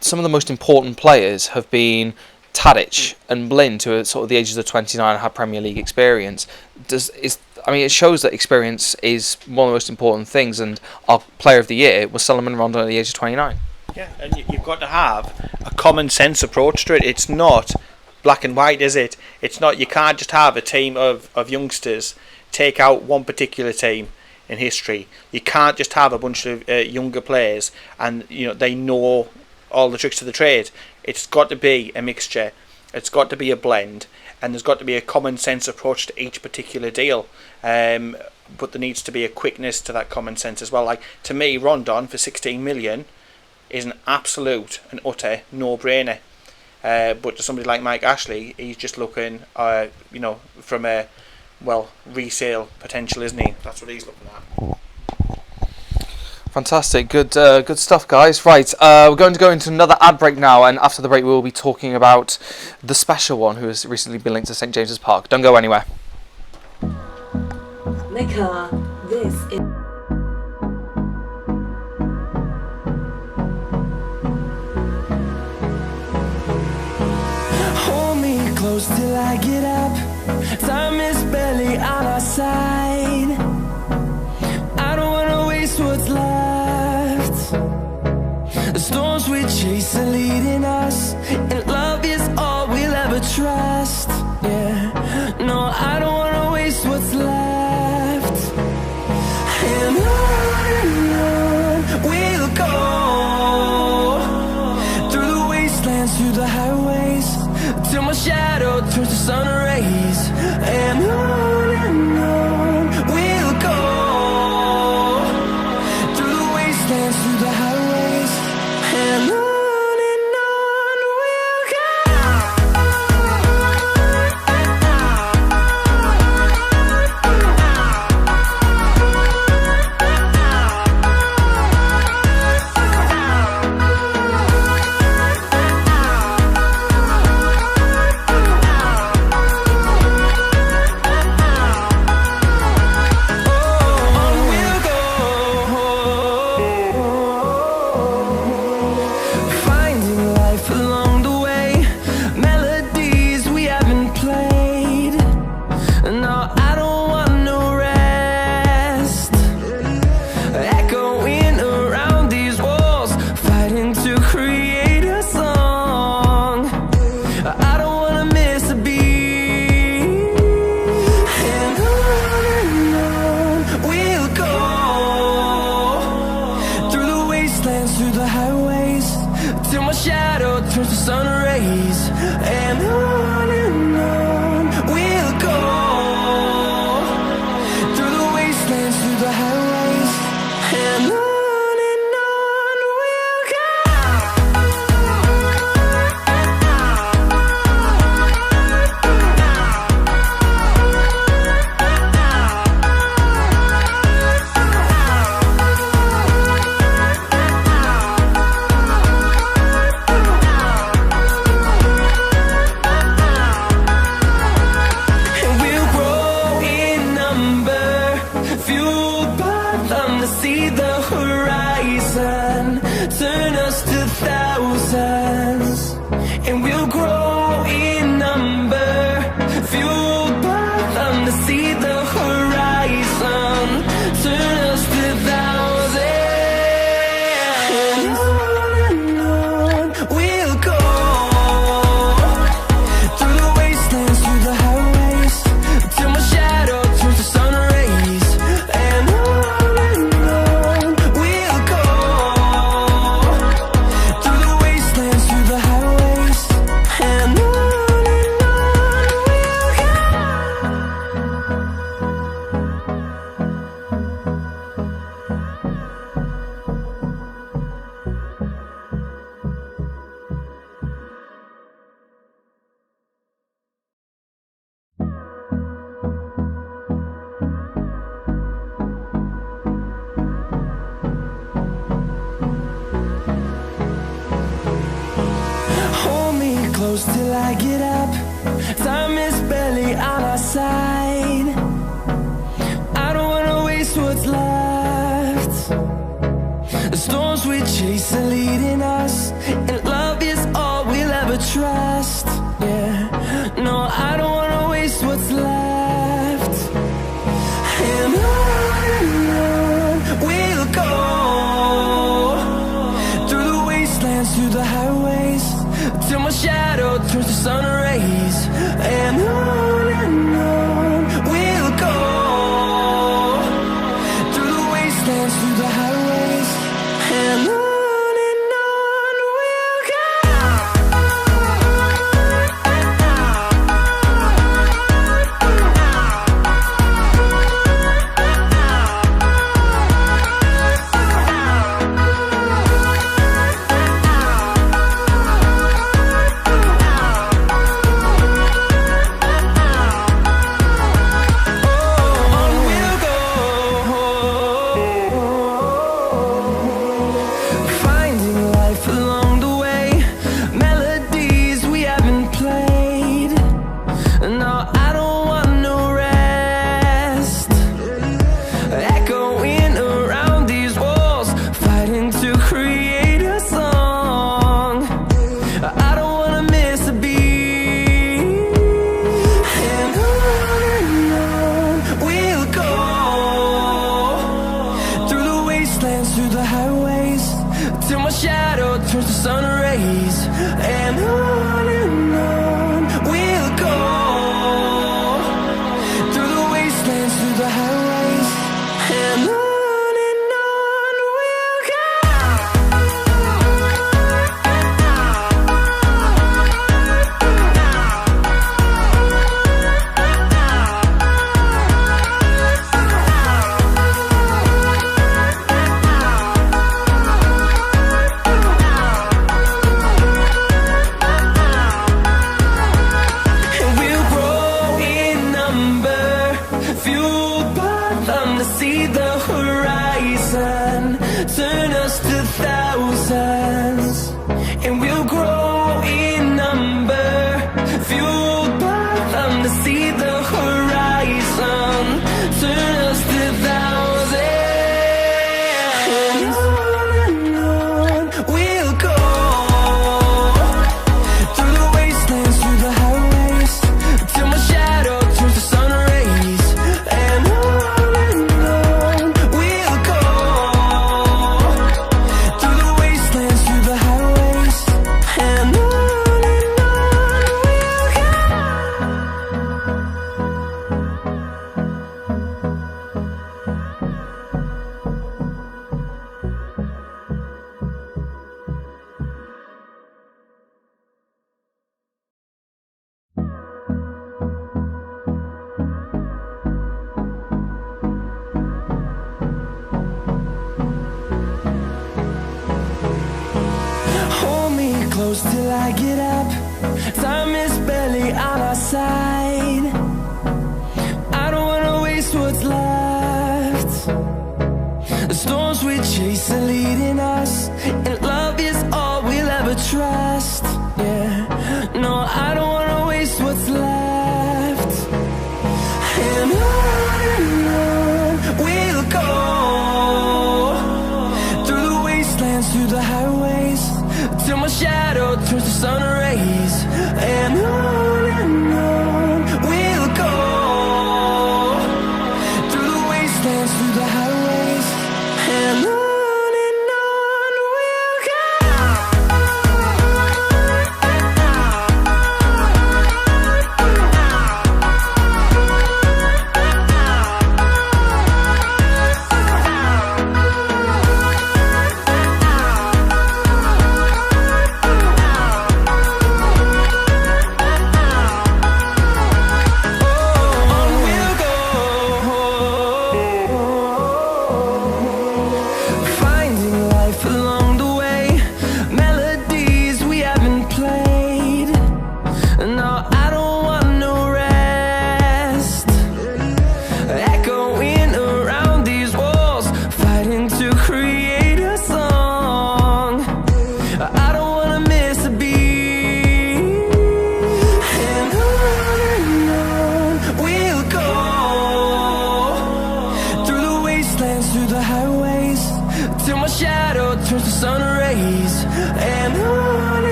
some of the most important players have been Tadic and Blind, who are sort of the ages of 29 and have Premier League experience. It shows that experience is one of the most important things. And our Player of the Year was Salomon Rondon at the age of 29. Yeah, and you've got to have a common sense approach to it. It's not black and white, is it? It's not. You can't just have a team of youngsters take out one particular team in history. You can't just have a bunch of younger players and they know all the tricks of the trade. It's got to be a mixture. It's got to be a blend, and there's got to be a common sense approach to each particular deal. But there needs to be a quickness to that common sense as well. Like, to me, Rondon for 16 million is an absolute and utter no-brainer. But to somebody like Mike Ashley, he's just looking, from a resale potential, isn't he? That's what he's looking at. Fantastic, good stuff, guys. Right, we're going to go into another ad break now, and after the break, we will be talking about the special one who has recently been linked to St James's Park. Don't go anywhere. The car. This is. Close till I get up. Time is barely on our side. I don't wanna waste what's left. The storms we chase are leading us, and love is all we'll ever trust. Yeah, no, I don't wanna waste what's left. And on we'll go, through the wastelands, through the highways, till my shadow turns to sun rays. And on we'll go, through the wastelands, through the highways, and on we'll go. and we'll grow in number, fueled by them to see the horizon, turn us to thousands. On we'll go, through the wastelands, through the highways, till my shadow turns to sun rays. And on we'll go, through the wastelands, through the highways. And on we'll go. Hold me close till I get up. Time is barely on our side. I don't wanna waste what's left. The storms we chase are leading us, and love is all we'll ever trust. Yeah, no, I don't wanna waste what's left. And on we'll go, through the wastelands, through the highways, till my shadow turns to sun rays. And on we'll go, through the wastelands, through the highways. And on we'll go. On we'll go, finding life along the way, melodies we haven't played. No, I don't want no rest, echoing around these walls, fighting to create a song. I don't wanna miss a beat. And on we'll go, through the wastelands, through the highways, till my shadow turns to sun rays. And on we'll go, through the wastelands, through the highways. And on we'll go. And we'll grow in number, fueled by them to see the horizon, turn us to thousands. And we'll grow in number, fueled by them to see the horizon, turn us to thousands. And on we'll go, through the wastelands, through the highways, till my shadow turns to sun rays. And on we'll go, through the wastelands, through the highways. And on we'll go. Hold me close till I get up. Time is barely on our side. I don't wanna waste what's left. The storms we chase are leading us, and love is all we'll ever trust. Yeah, no, I don't wanna waste what's left. And on we'll go, through the wastelands, through the highways, till my shadow shadow turns to sun rays, and on we'll go, through the wastelands, through the highways, and on we'll go.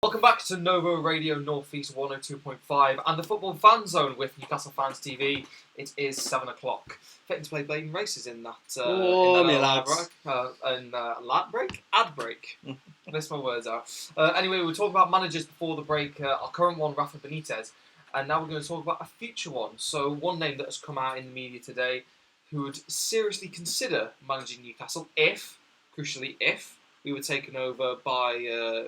Welcome back to Novo Radio Northeast 102.5 and the Football Fan Zone with Newcastle Fans TV. It is 7 o'clock. Fitting to play Bladen races in that ad break. Miss my words out. Anyway, we'll talk about managers before the break. Our current one, Rafa Benitez, and now we're going to talk about a future one. So one name that has come out in the media today who would seriously consider managing Newcastle if we were taken over by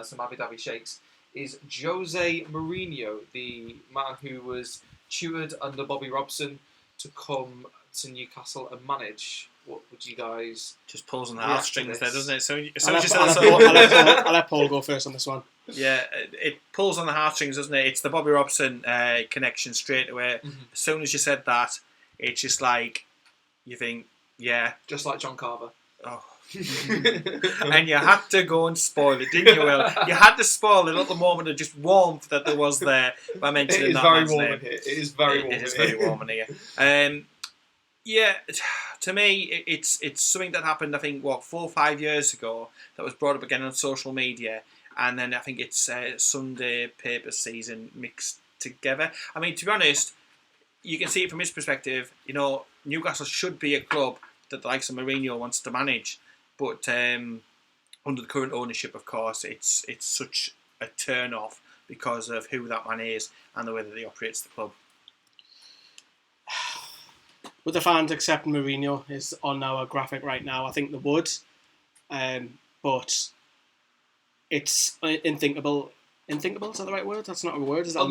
some Abu Dhabi sheikhs, is Jose Mourinho, the man who was tutored under Bobby Robson to come to Newcastle and manage. What would you guys... Just pulls on the heartstrings there, doesn't it? So I'll let Paul go first on this one. Yeah, it pulls on the heartstrings, doesn't it? It's the Bobby Robson connection straight away. Mm-hmm. As soon as you said that, it's just like, you think, yeah. Just like John Carver. Oh, And you had to go and spoil it, didn't you, Will? You had to spoil a little moment of just warmth that there was there by mentioning that man's name. It is very warm. It is very warm in here. Yeah, to me, it's something that happened, I think, 4 or 5 years ago, that was brought up again on social media, and then I think it's Sunday paper season mixed together. I mean, to be honest, you can see it from his perspective. You know, Newcastle should be a club that the likes of Mourinho wants to manage, but under the current ownership, of course, it's such a turn off because of who that man is and the way that he operates the club. Would the fans accept Mourinho is on our graphic right now? I think they would, but it's unthinkable. Unthinkable, is that the right word? That's not a word. Is that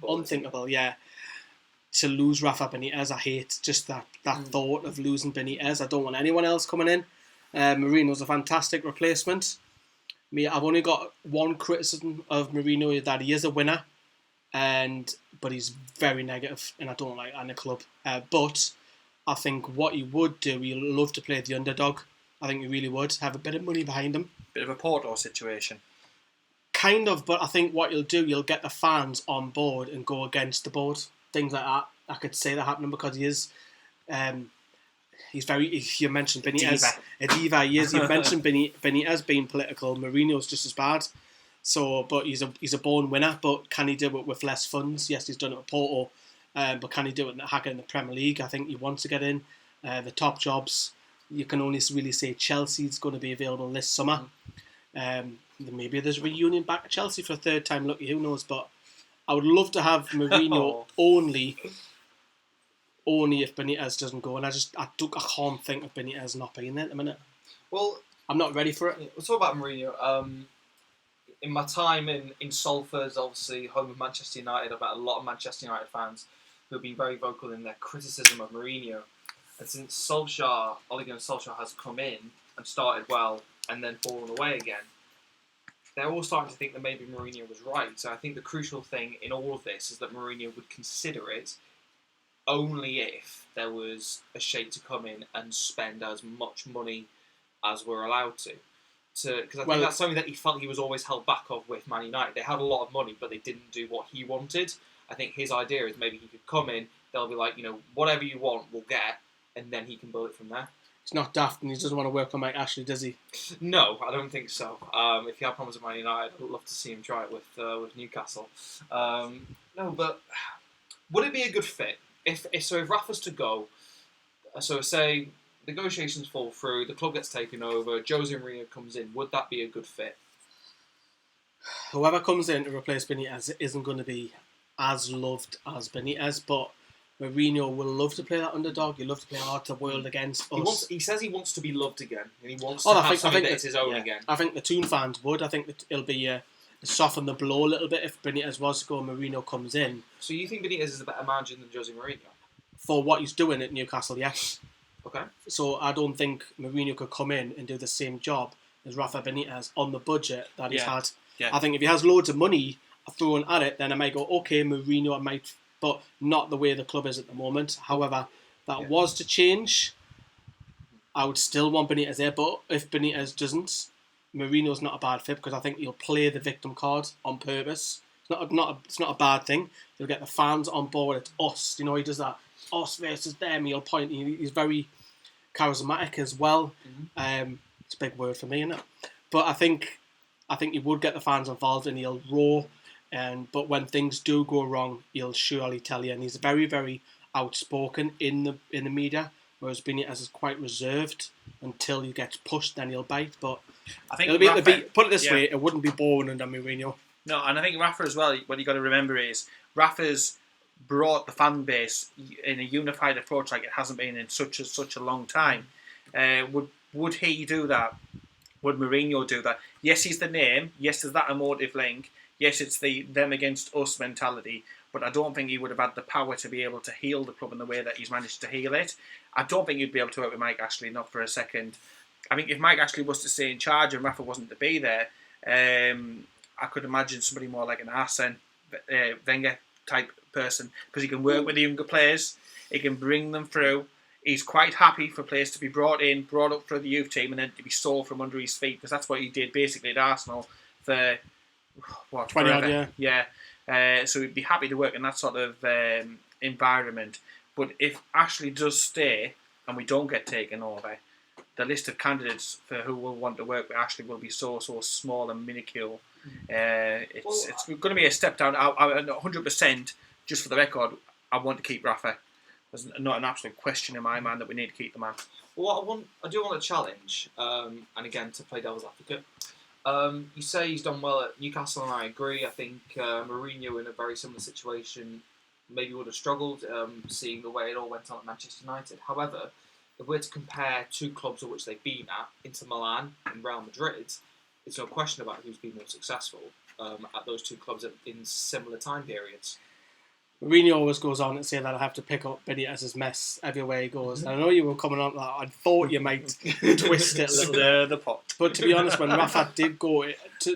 unthinkable? Yeah. To lose Rafa Benitez, I hate just that thought of losing Benitez. I don't want anyone else coming in. Mourinho's a fantastic replacement. I've only got one criticism of Mourinho, that he is a winner, but he's very negative, and I don't like that in a club. But I think what he would do, he'd love to play the underdog. I think he really would have a bit of money behind him. Bit of a Porto situation. Kind of, but I think what you'll do, you'll get the fans on board and go against the board. Things like that. I could say that happening because he is. He's very. You mentioned Benitez, a diva. He is. You mentioned Benitez being political. Mourinho's just as bad. So, but he's a born winner. But can he do it with less funds? Yes, he's done it with Porto. But can he do it in the Premier League? I think he wants to get in. The top jobs, you can only really say Chelsea's going to be available this summer. Maybe there's a reunion back at Chelsea for a third time. Lucky, who knows? But I would love to have Mourinho only if Benitez doesn't go. And I can't think of Benitez not being there at the minute. Well, I'm not ready for it. We'll talk about Mourinho. In my time in Salford, obviously home of Manchester United, I've met a lot of Manchester United fans who have been very vocal in their criticism of Mourinho. And since Ole Gunnar Solskjaer has come in and started well and then fallen away again, they're all starting to think that maybe Mourinho was right. So I think the crucial thing in all of this is that Mourinho would consider it only if there was a sheikh to come in and spend as much money as we're allowed to. Because I think that's something that he felt he was always held back of with Man United. They had a lot of money, but they didn't do what he wanted. I think his idea is maybe he could come in, they'll be like, whatever you want, we'll get, and then he can build it from there. It's not daft, and he doesn't want to work on Mike Ashley, does he? No, I don't think so. If he had problems with Man United, I'd love to see him try it with Newcastle. No, but would it be a good fit? If Rafa's to go, so say negotiations fall through, the club gets taken over, Jose Mourinho comes in, would that be a good fit? Whoever comes in to replace Benitez isn't going to be as loved as Benitez, but Mourinho will love to play that underdog. He'll love to play hard to world against us. He says he wants to be loved again, and he wants to have something that's his own again. I think the Toon fans would. I think that it'll be soften the blow a little bit if Benitez was to go and Mourinho comes in. So you think Benitez is a better manager than Jose Mourinho? For what he's doing at Newcastle, yes. Okay. So I don't think Mourinho could come in and do the same job as Rafa Benitez on the budget that he's had. Yeah. I think if he has loads of money thrown at it, then I might go, okay, Mourinho, but not the way the club is at the moment. However, that was to change. I would still want Benitez there, but if Benitez doesn't, Mourinho's not a bad fit because I think he'll play the victim card on purpose. It's not a bad thing. He'll get the fans on board. It's us. He does that us versus them. He'll point. He's very charismatic as well. Mm-hmm. It's a big word for me, isn't it? But I think he would get the fans involved and he'll roar. But when things do go wrong, he'll surely tell you. And he's very, very outspoken in the media, whereas Benitez is quite reserved until he gets pushed. Then he'll bite. But I think put it this way, it wouldn't be boring under Mourinho. No, and I think Rafa as well. What you got to remember is Rafa's brought the fan base in a unified approach like it hasn't been in such a long time. Would he do that? Would Mourinho do that? Yes, he's the name. Yes, there's that emotive link. Yes, it's the them against us mentality. But I don't think he would have had the power to be able to heal the club in the way that he's managed to heal it. I don't think he'd be able to work with Mike Ashley, not for a second. I think if Mike Ashley was to stay in charge and Rafa wasn't to be there, I could imagine somebody more like an Arsene Wenger type person, because he can work with the younger players, he can bring them through. he's quite happy for players to be brought up for the youth team, and then to be sold from under his feet, because that's what he did basically at Arsenal for 20 odd, forever. So he'd be happy to work in that sort of environment. But if Ashley does stay and we don't get taken over, the list of candidates for who will want to work with Ashley will be so small and minuscule. It's going to be a step down. I 100%, just for the record, I want to keep Rafa. There's not an absolute question in my mind that we need to keep the man. Well, I do want to challenge, and again, to play devil's advocate. You say he's done well at Newcastle, and I agree. I think Mourinho, in a very similar situation, maybe would have struggled, seeing the way it all went on at Manchester United. However, if we're to compare two clubs of which they've been at, Inter Milan and Real Madrid, it's no question about who's been more successful at those two clubs in similar time periods. Mourinho always goes on and say that I have to pick up Benitez's mess everywhere he goes. And I know you were coming on that. I thought you might twist it a little bit. The pot. But to be honest, when Rafa did go,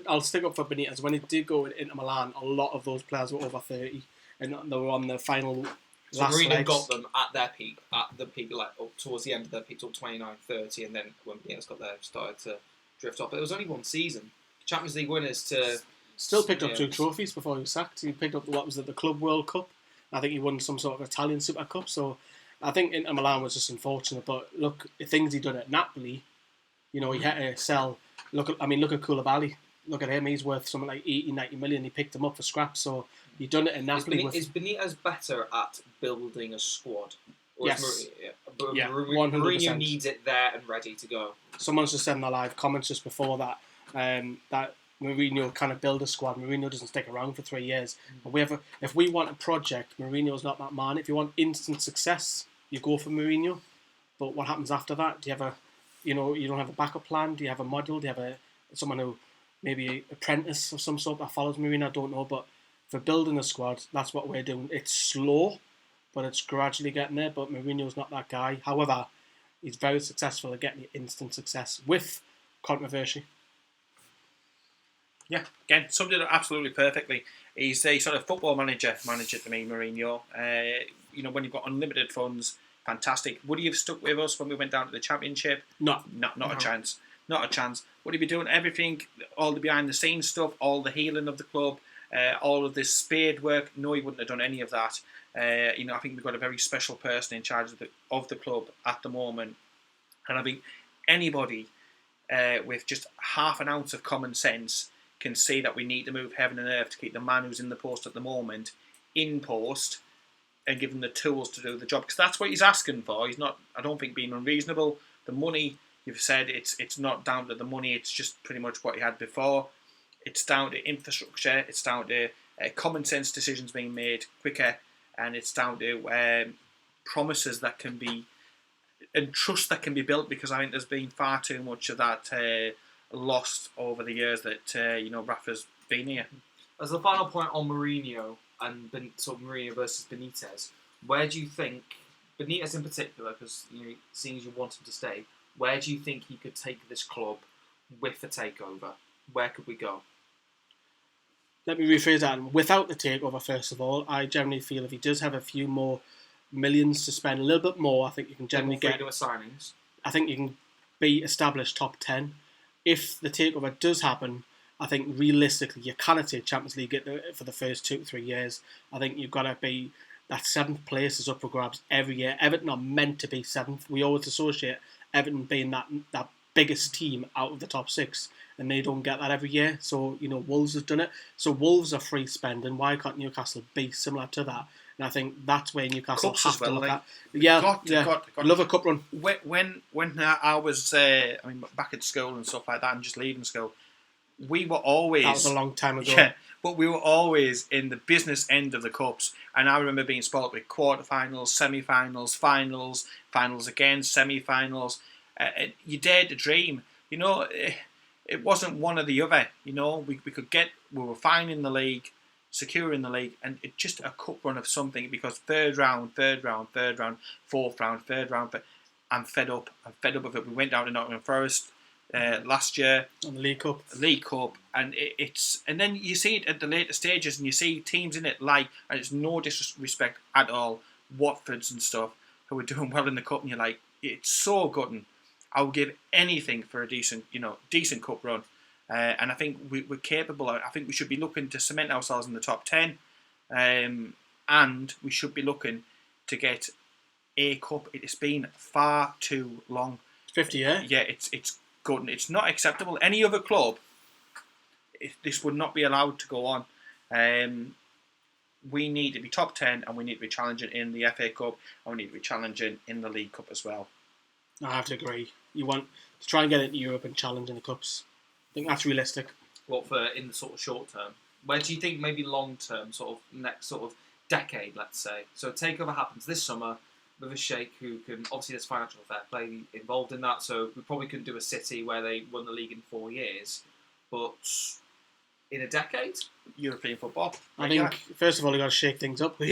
I'll stick up for Benitez. When he did go into Milan, a lot of those players were over 30, and they were on the final. So Mourinho got them at their peak, like up towards the end of their peak, till 29, 30, and then when Benitez got there, started to drift off. But it was only one season. Champions League winners to. Still picked up 2 trophies before he was sacked. He picked up what was it, the Club World Cup. I think he won some sort of Italian Super Cup. So I think Inter Milan was just unfortunate. But look, the things he done at Napoli, he had to sell. Look at Koulibaly. Look at him. He's worth something like 80, 90 million. He picked him up for scraps. So he done it in Napoli. Is Benitez better at building a squad? Or yes. Yeah, 100%. Mourinho needs it there and ready to go. Someone's just said in the live comments just before that that Mourinho kind of build a squad. Mourinho doesn't stick around for 3 years. But if we want a project, Mourinho's not that man. If you want instant success, you go for Mourinho. But what happens after that? Do you have you don't have a backup plan? Do you have a model? Do you have someone who maybe an apprentice of some sort that follows Mourinho? I don't know. But for building a squad, that's what we're doing. It's slow, but it's gradually getting there. But Mourinho's not that guy. However, he's very successful at getting instant success with controversy. Yeah, again, summed it up absolutely perfectly. He's a sort of football manager to me, Mourinho. When you've got unlimited funds, fantastic. Would he have stuck with us when we went down to the Championship? No. A chance. Not a chance. Would he be doing everything, all the behind-the-scenes stuff, all the healing of the club, all of this spade work? No, he wouldn't have done any of that. I think we've got a very special person in charge of the club at the moment. And I think anybody with just half an ounce of common sense can see that we need to move heaven and earth to keep the man who's in the post at the moment in post and give him the tools to do the job, because that's what he's asking for. He's not, I don't think, being unreasonable. The money, you've said, it's not down to the money, it's just pretty much what he had before. It's down to infrastructure, it's down to common sense decisions being made quicker, and it's down to promises that can be, and trust that can be built, because I think there's been far too much of that lost over the years that Rafa's been here. As the final point on Mourinho and Mourinho versus Benitez, where do you think Benitez in particular, because seeing as you want him to stay, where do you think he could take this club with the takeover? Where could we go? Let me rephrase that. Without the takeover, first of all, I generally feel if he does have a few more millions to spend, a little bit more, I think you can generally get signings. I think you can be established top 10. If the takeover does happen, I think realistically you cannot take Champions League for the first 2 to 3 years. I think you've got to be, that 7th place is up for grabs every year. Everton are meant to be 7th. We always associate Everton being that biggest team out of the top 6, and they don't get that every year. So Wolves have done it. So Wolves are free spending. Why can't Newcastle be similar to that? And I think that's where Newcastle Cups have as well, to look like, at. Yeah, love a cup run. When I was back at school and stuff like that, and just leaving school, we were always, that was a long time ago. Yeah, but we were always in the business end of the cups, and I remember being spoiled with quarterfinals, semi-finals, finals again, semi-finals. You dared to dream. It wasn't one or the other. We were fine in the league, secure in the league, and it just a cup run of something, because third round, fourth round, third round. But I'm fed up. Of it. We went down to Nottingham Forest last year on the League Cup, and and then you see it at the later stages, and you see teams in it and it's no disrespect at all, Watfords and stuff, who are doing well in the cup, and you're like, it's so gutting. I would give anything for a decent cup run. And I think we're capable. I think we should be looking to cement ourselves in the top 10. And we should be looking to get a cup. It has been far too long. 50, yeah? Yeah, it's good. It's not acceptable. Any other club, this would not be allowed to go on. We need to be top 10, and we need to be challenging in the FA Cup, and we need to be challenging in the League Cup as well. I have to agree. You want to try and get into Europe and challenge in the cups. I think that's realistic. What for in the sort of short term? Where do you think maybe long term, sort of next sort of decade, let's say? So takeover happens this summer with a sheikh who can, obviously there's financial fair play involved in that, so we probably couldn't do a City where they won the league in 4 years, but in a decade? European football. I think, first of all, you got to shake things up. Like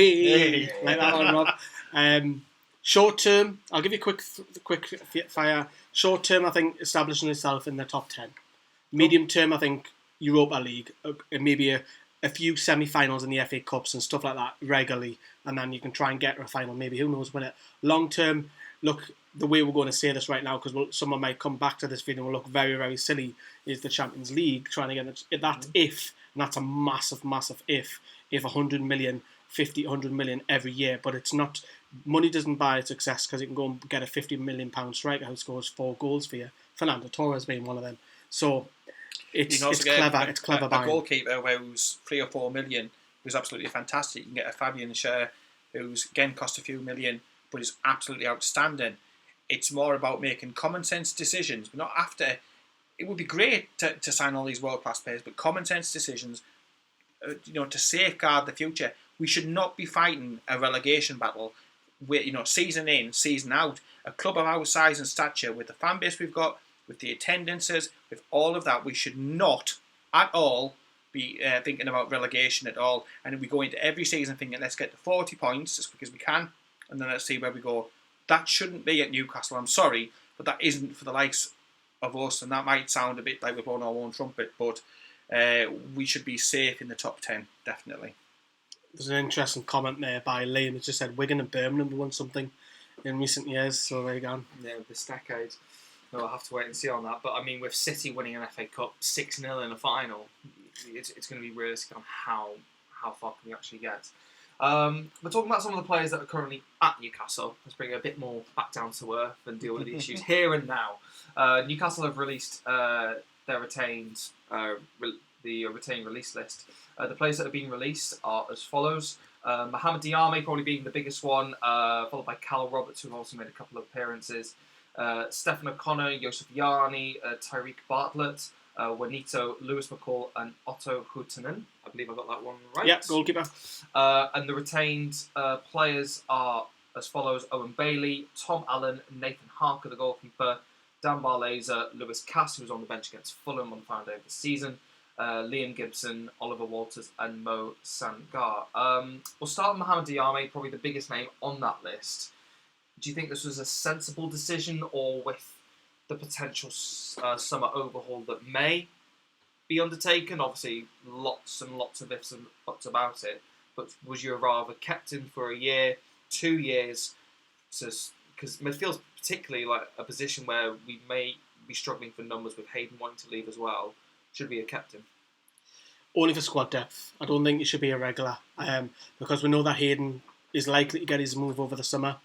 that one, Rob. Short term, I'll give you a quick fire. Short term, I think establishing itself in the top 10. Medium term, I think Europa League, maybe a few semi-finals in the FA Cups and stuff like that regularly, and then you can try and get to a final, maybe, who knows, win it. Long term, look, the way we're going to say this right now, because someone might come back to this video and will look very, very silly, is the Champions League, trying to get that if, and that's a massive, massive if 100 million, 50, 100 million every year, but it's not, money doesn't buy success, because you can go and get a £50 million striker who scores 4 goals for you, Fernando Torres being one of them. So it's clever. It's clever buying. A goalkeeper who's 3 or 4 million, who's absolutely fantastic. You can get a Fabian Schär, who's again cost a few million, but is absolutely outstanding. It's more about making common sense decisions. We're not after. It would be great to sign all these world class players, but common sense decisions, to safeguard the future. We should not be fighting a relegation battle, where season in, season out. A club of our size and stature, with the fan base we've got, with the attendances, with all of that, we should not at all be thinking about relegation at all. And we go into every season thinking, let's get to 40 points as quick as we can, and then let's see where we go. That shouldn't be at Newcastle. I'm sorry, but that isn't for the likes of us. And that might sound a bit like we're blowing our own trumpet, but we should be safe in the top 10, definitely. There's an interesting comment there by Liam. It just said Wigan and Birmingham won something in recent years, so there you go. Yeah, this decade. No, I'll have to wait and see on that. But I mean, with City winning an FA Cup 6-0 in a final, it's going to be realistic on how far can we actually get. We're talking about some of the players that are currently at Newcastle. Let's bring it a bit more back down to earth and deal with the issues here and now. Newcastle have released their retained release list. The players that have been released are as follows. Mohamed Diame probably being the biggest one, followed by Cal Roberts, who've also made a couple of appearances. Stephen O'Connor, Joseph Yarni, Tyreek Bartlett, Juanito, Lewis McCall, and Otto Huhtinen. I believe I got that one right. Yeah, goalkeeper. And the retained players are as follows: Owen Bailey, Tom Allen, Nathan Harker, the goalkeeper, Dan Barlaser, Lewis Cass, who was on the bench against Fulham on the final day of the season, Liam Gibson, Oliver Walters, and Mo Sangar. We'll start with Mohamed Diame, probably the biggest name on that list. Do you think this was a sensible decision, or with the potential summer overhaul that may be undertaken? Obviously, lots and lots of ifs and buts about it. But would you have rather kept him for a year, 2 years? Because midfield's particularly like a position where we may be struggling for numbers, with Hayden wanting to leave as well. Should we have kept him? Only for squad depth. I don't think he should be a regular, because we know that Hayden is likely to get his move over the summer.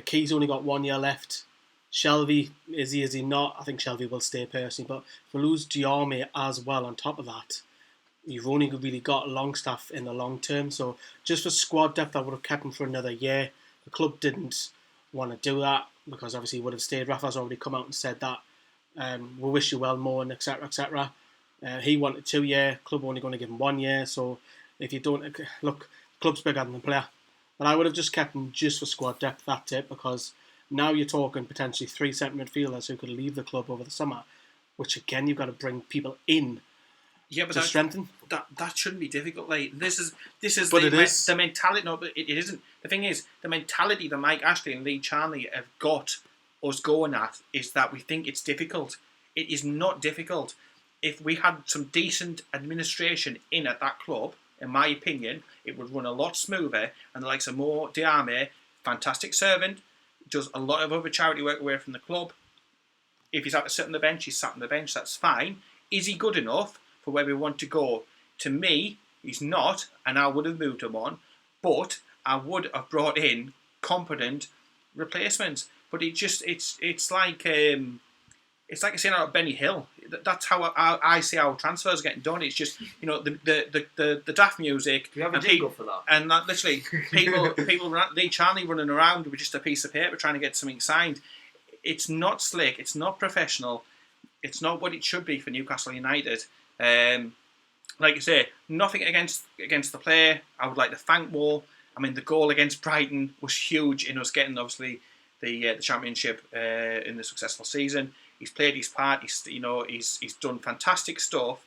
Key's only got 1 year left. Shelvey, is he not? I think Shelvey will stay personally, but if we lose Diame as well on top of that, you've only really got Longstaff in the long term. So just for squad depth, I would have kept him for another year. The club didn't want to do that, because obviously he would have stayed. Rafa's already come out and said that. We wish you well, Mo, and etc. etc. He wanted 2 years. Club only going to give him 1 year. So if you don't look, club's bigger than the player. But I would have just kept him just for squad depth, that's it, because now you're talking potentially 3 centre midfielders who could leave the club over the summer, which again you've got to bring people in to strengthen. That shouldn't be difficult. Like this is the mentality. No, but it isn't. The thing is, the mentality that Mike Ashley and Lee Charnley have got us going at is that we think it's difficult. It is not difficult. If we had some decent administration in at that club, in my opinion, it would run a lot smoother, and the likes of Mo Diame, fantastic servant, does a lot of other charity work away from the club. If he's had to sit on the bench, he's sat on the bench. That's fine. Is he good enough for where we want to go? To me, he's not, and I would have moved him on. But I would have brought in competent replacements. But it's like saying out of Benny Hill. That's how I see our transfers getting done. It's just the daft music. Do you have a jingle for that? And that literally people Lee Charnley running around with just a piece of paper trying to get something signed. It's not slick. It's not professional. It's not what it should be for Newcastle United. Like you say, nothing against the player. I would like to thank Mo. I mean, the goal against Brighton was huge in us getting obviously the championship in the successful season. He's played his part. He's done fantastic stuff.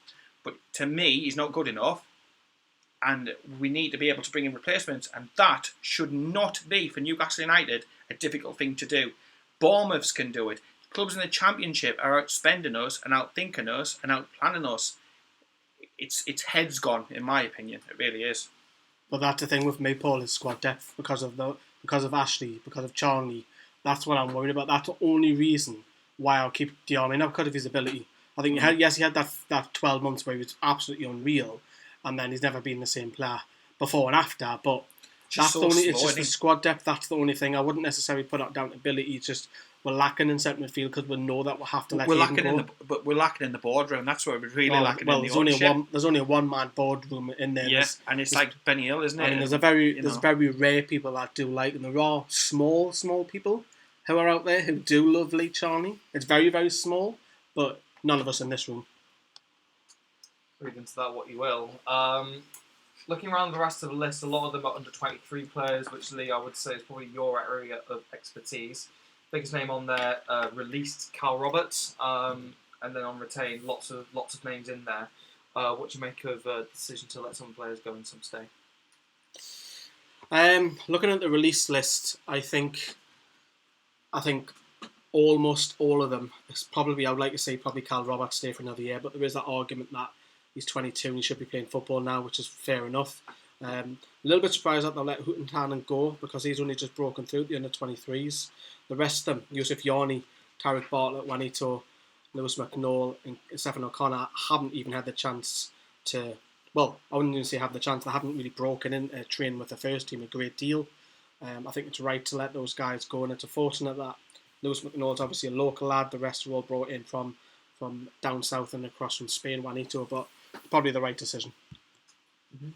But to me, he's not good enough. And we need to be able to bring in replacements. And that should not be, for Newcastle United, a difficult thing to do. Bournemouths can do it. Clubs in the Championship are outspending us and outthinking us and outplanning us. It's heads gone, in my opinion. It really is. But that's the thing with me, Paul, is squad depth because of Ashley, because of Charnley. That's what I'm worried about. That's the only reason why I'll keep Diarmi, not because of his ability. I think he had that 12 months where he was absolutely unreal, and then he's never been the same player before and after. But it's just the squad depth. That's the only thing. I wouldn't necessarily put that down to ability. It's just we're lacking in centre midfield because we know that we'll have to let him go. But we're lacking in the boardroom. That's where we're really lacking in the there's only a one-man boardroom in there. Yeah, and it's like Benny Hill, isn't it? I mean, there's very rare people that do like him. There are small people who are out there who do love Lee Charnley. It's very, very small, but none of us in this room. Read into that what you will. Looking around the rest of the list, a lot of them are under 23 players, which, Lee, I would say is probably your area of expertise. Biggest name on there, released Cal Roberts, and then on retain, lots of names in there. What do you make of the decision to let some players go and some stay? Looking at the release list, I think almost all of them. I would like to say probably Cal Roberts stay for another year, but there is that argument that he's 22 and he should be playing football now, which is fair enough. A little bit surprised that they'll let Houghton go because he's only just broken through the under-23s. The rest of them, Yusuf Yarni, Tarek Bartlett, Juanito, Lewis McNall and Stephen O'Connor haven't even had the chance to... Well, I wouldn't even say have the chance. They haven't really broken in training with the first team a great deal. I think it's right to let those guys go, and it's unfortunate that Lewis McNall's obviously a local lad. The rest are all brought in from down south and across from Spain, Juanito, but probably the right decision. Mm-hmm.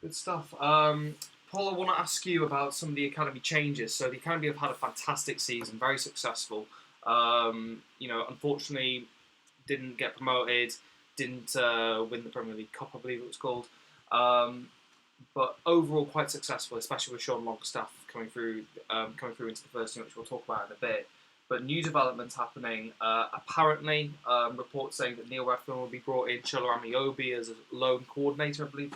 Good stuff. Paul, I want to ask you about some of the academy changes. So the academy have had a fantastic season, very successful. Unfortunately, didn't get promoted, didn't win the Premier League Cup, I believe it was called. But overall, quite successful, especially with Sean Longstaff coming through into the first team, which we'll talk about in a bit. But new developments happening. Apparently, reports saying that Neil Redfern will be brought in, Shola Amiobi as a loan coordinator, I believe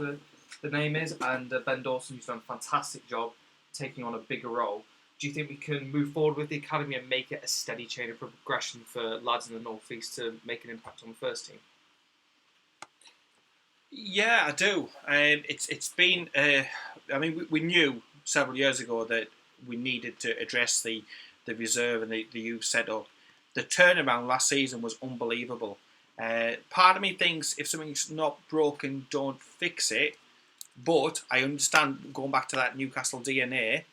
the name is, and Ben Dawson, who's done a fantastic job taking on a bigger role. Do you think we can move forward with the academy and make it a steady chain of progression for lads in the North East to make an impact on the first team? Yeah, I do. It's been. We knew several years ago that we needed to address the reserve and the youth setup. The turnaround last season was unbelievable. Part of me thinks if something's not broken, don't fix it. But I understand going back to that Newcastle DNA.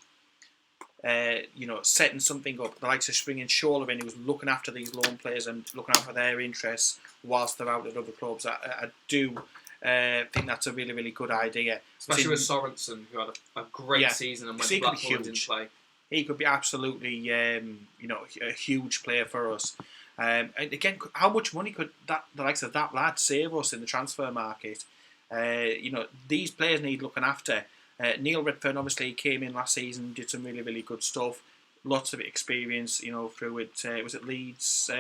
Setting something up. The likes of bringing Shola in, who was looking after these loan players and looking out for their interests whilst they're out at other clubs. I do. think that's a really, really good idea. Especially with Sorensen, who had a great season and went to Blackpool and didn't play. He could be absolutely, a huge player for us. And again, how much money could the likes of that lad save us in the transfer market? These players need looking after. Neil Redfern obviously came in last season, did some really, really good stuff. Lots of experience, through it. Was it Leeds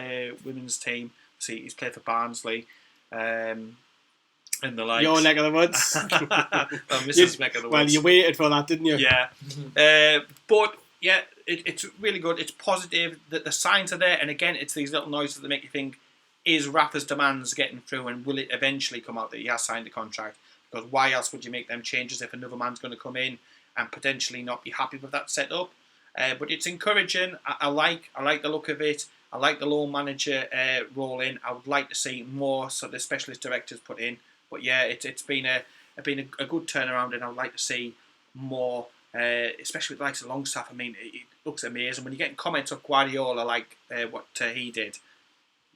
women's team? See, he's played for Barnsley. And the likes. Your neck of the woods. Mrs. neck of the woods. Well, you waited for that, didn't you? Yeah. But yeah, it's really good. It's positive that the signs are there. And again, it's these little noises that make you think, is Rafa's demands getting through, and will it eventually come out that he has signed a contract? Because why else would you make them changes if another man's going to come in and potentially not be happy with that setup? But it's encouraging. I like the look of it. I like the loan manager role in. I would like to see more sort of specialist directors put in. But yeah, it's been a good turnaround, and I would like to see more, especially with the likes of Longstaff. I mean, it looks amazing. When you're getting comments of Guardiola like what he did,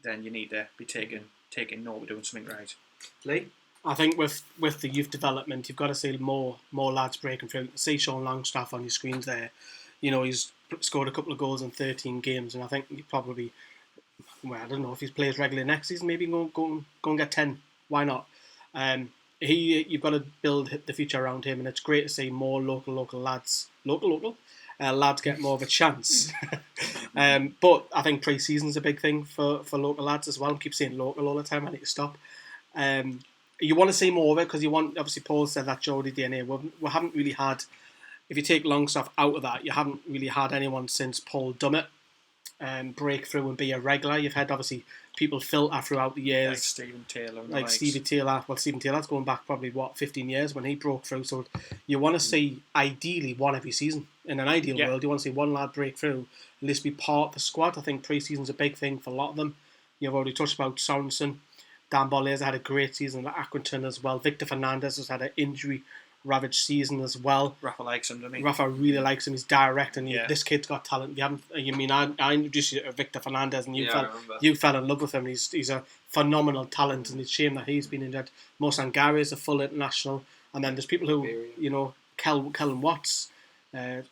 then you need to be taking note we're doing something right. Lee? I think with the youth development, you've got to see more lads breaking through. See Sean Longstaff on your screens there. You know, he's scored a couple of goals in 13 games, and I think he probably, well, I don't know if he plays regularly next season, maybe go and get 10. Why not? You've got to build the future around him, and it's great to see more local lads, lads get more of a chance. But I think pre-season's a big thing for local lads as well. I keep saying local all the time. I need to stop. You want to see more of it because you want. Obviously, Paul said that Geordie DNA. We haven't really had. If you take Longstaff out of that, you haven't really had anyone since Paul Dummett break through and be a regular. You've had obviously people filter throughout the years, like Stephen Taylor. Like Stevie Taylor. Well, Stephen Taylor's going back probably 15 years when he broke through. So you want to see ideally one every season. In an ideal world, you want to see one lad break through, at least be part of the squad. I think pre-season's a big thing for a lot of them. You've already touched about Sorensen. Dan Bolliers had a great season at Accrington as well. Victor Fernandez has had an injury-ravaged season as well. Rafa likes him, doesn't he? Rafa really likes him. He's direct, and this kid's got talent. I introduced you to Victor Fernandez, and you fell in love with him. He's a phenomenal talent, and it's a shame that he's been injured. Mo Sangare is a full international, and then there's people who, Kellen Watts,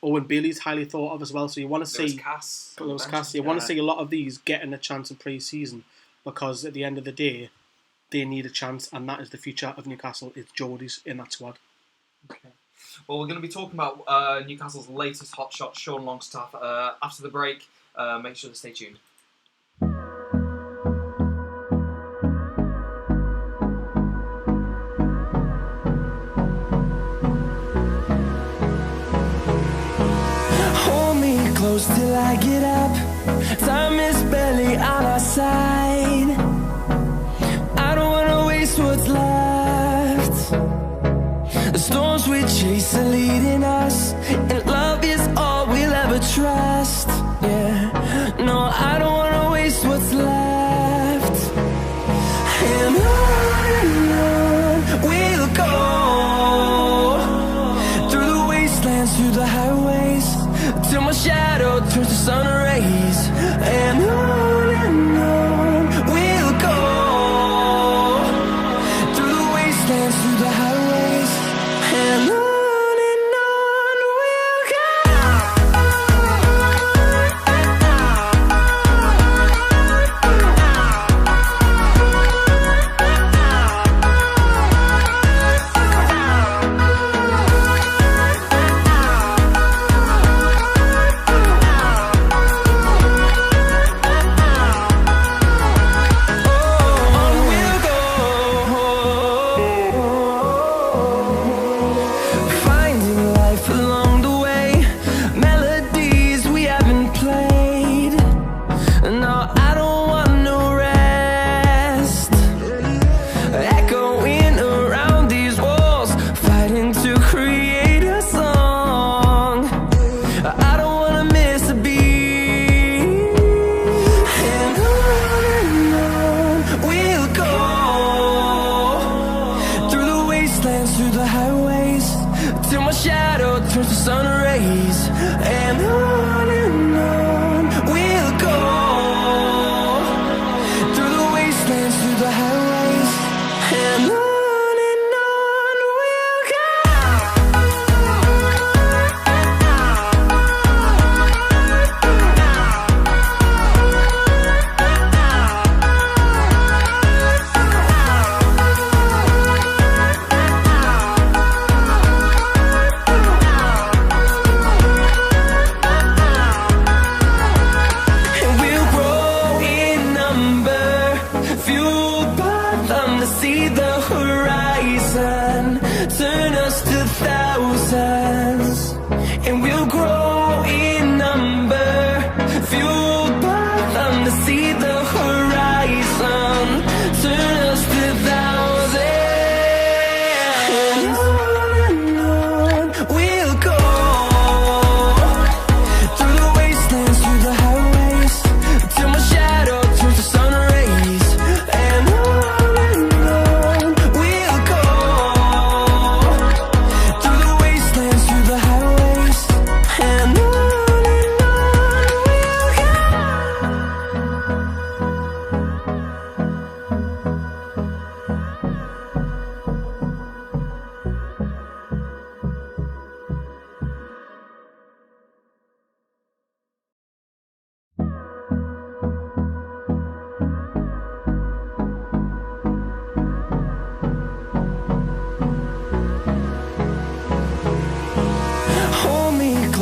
Owen Bailey's highly thought of as well. So you want to see Lewis Cass. You want to see a lot of these getting a chance in pre-season, because at the end of the day, they need a chance, and that is the future of Newcastle. It's Geordies in that squad. Okay. Well, we're going to be talking about Newcastle's latest hotshot, Sean Longstaff, after the break. Make sure to stay tuned. Hold me close till I get up. Time is barely on our side. I don't wanna waste what's left. The storms we chase are leading us, and love is all we'll ever trust. Yeah, no, I don't wanna waste what's left. And on we'll go, through the wastelands, through the highways, till my shadow turns to sun rays. And on we'll go, through the wastelands, through the highways, and on we'll go.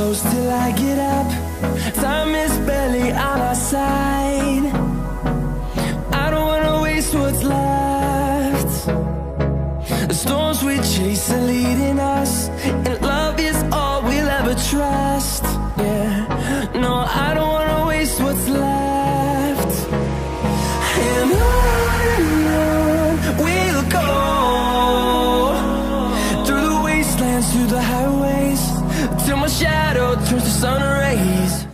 close till I get up. Time is barely on our side. I don't wanna waste what's left. The storms we chase are leading us, and love is all we'll ever trust. Yeah, no, I don't wanna waste what's left. And on we'll go, through the wastelands, through the highways, till my shadow turns to sun rays.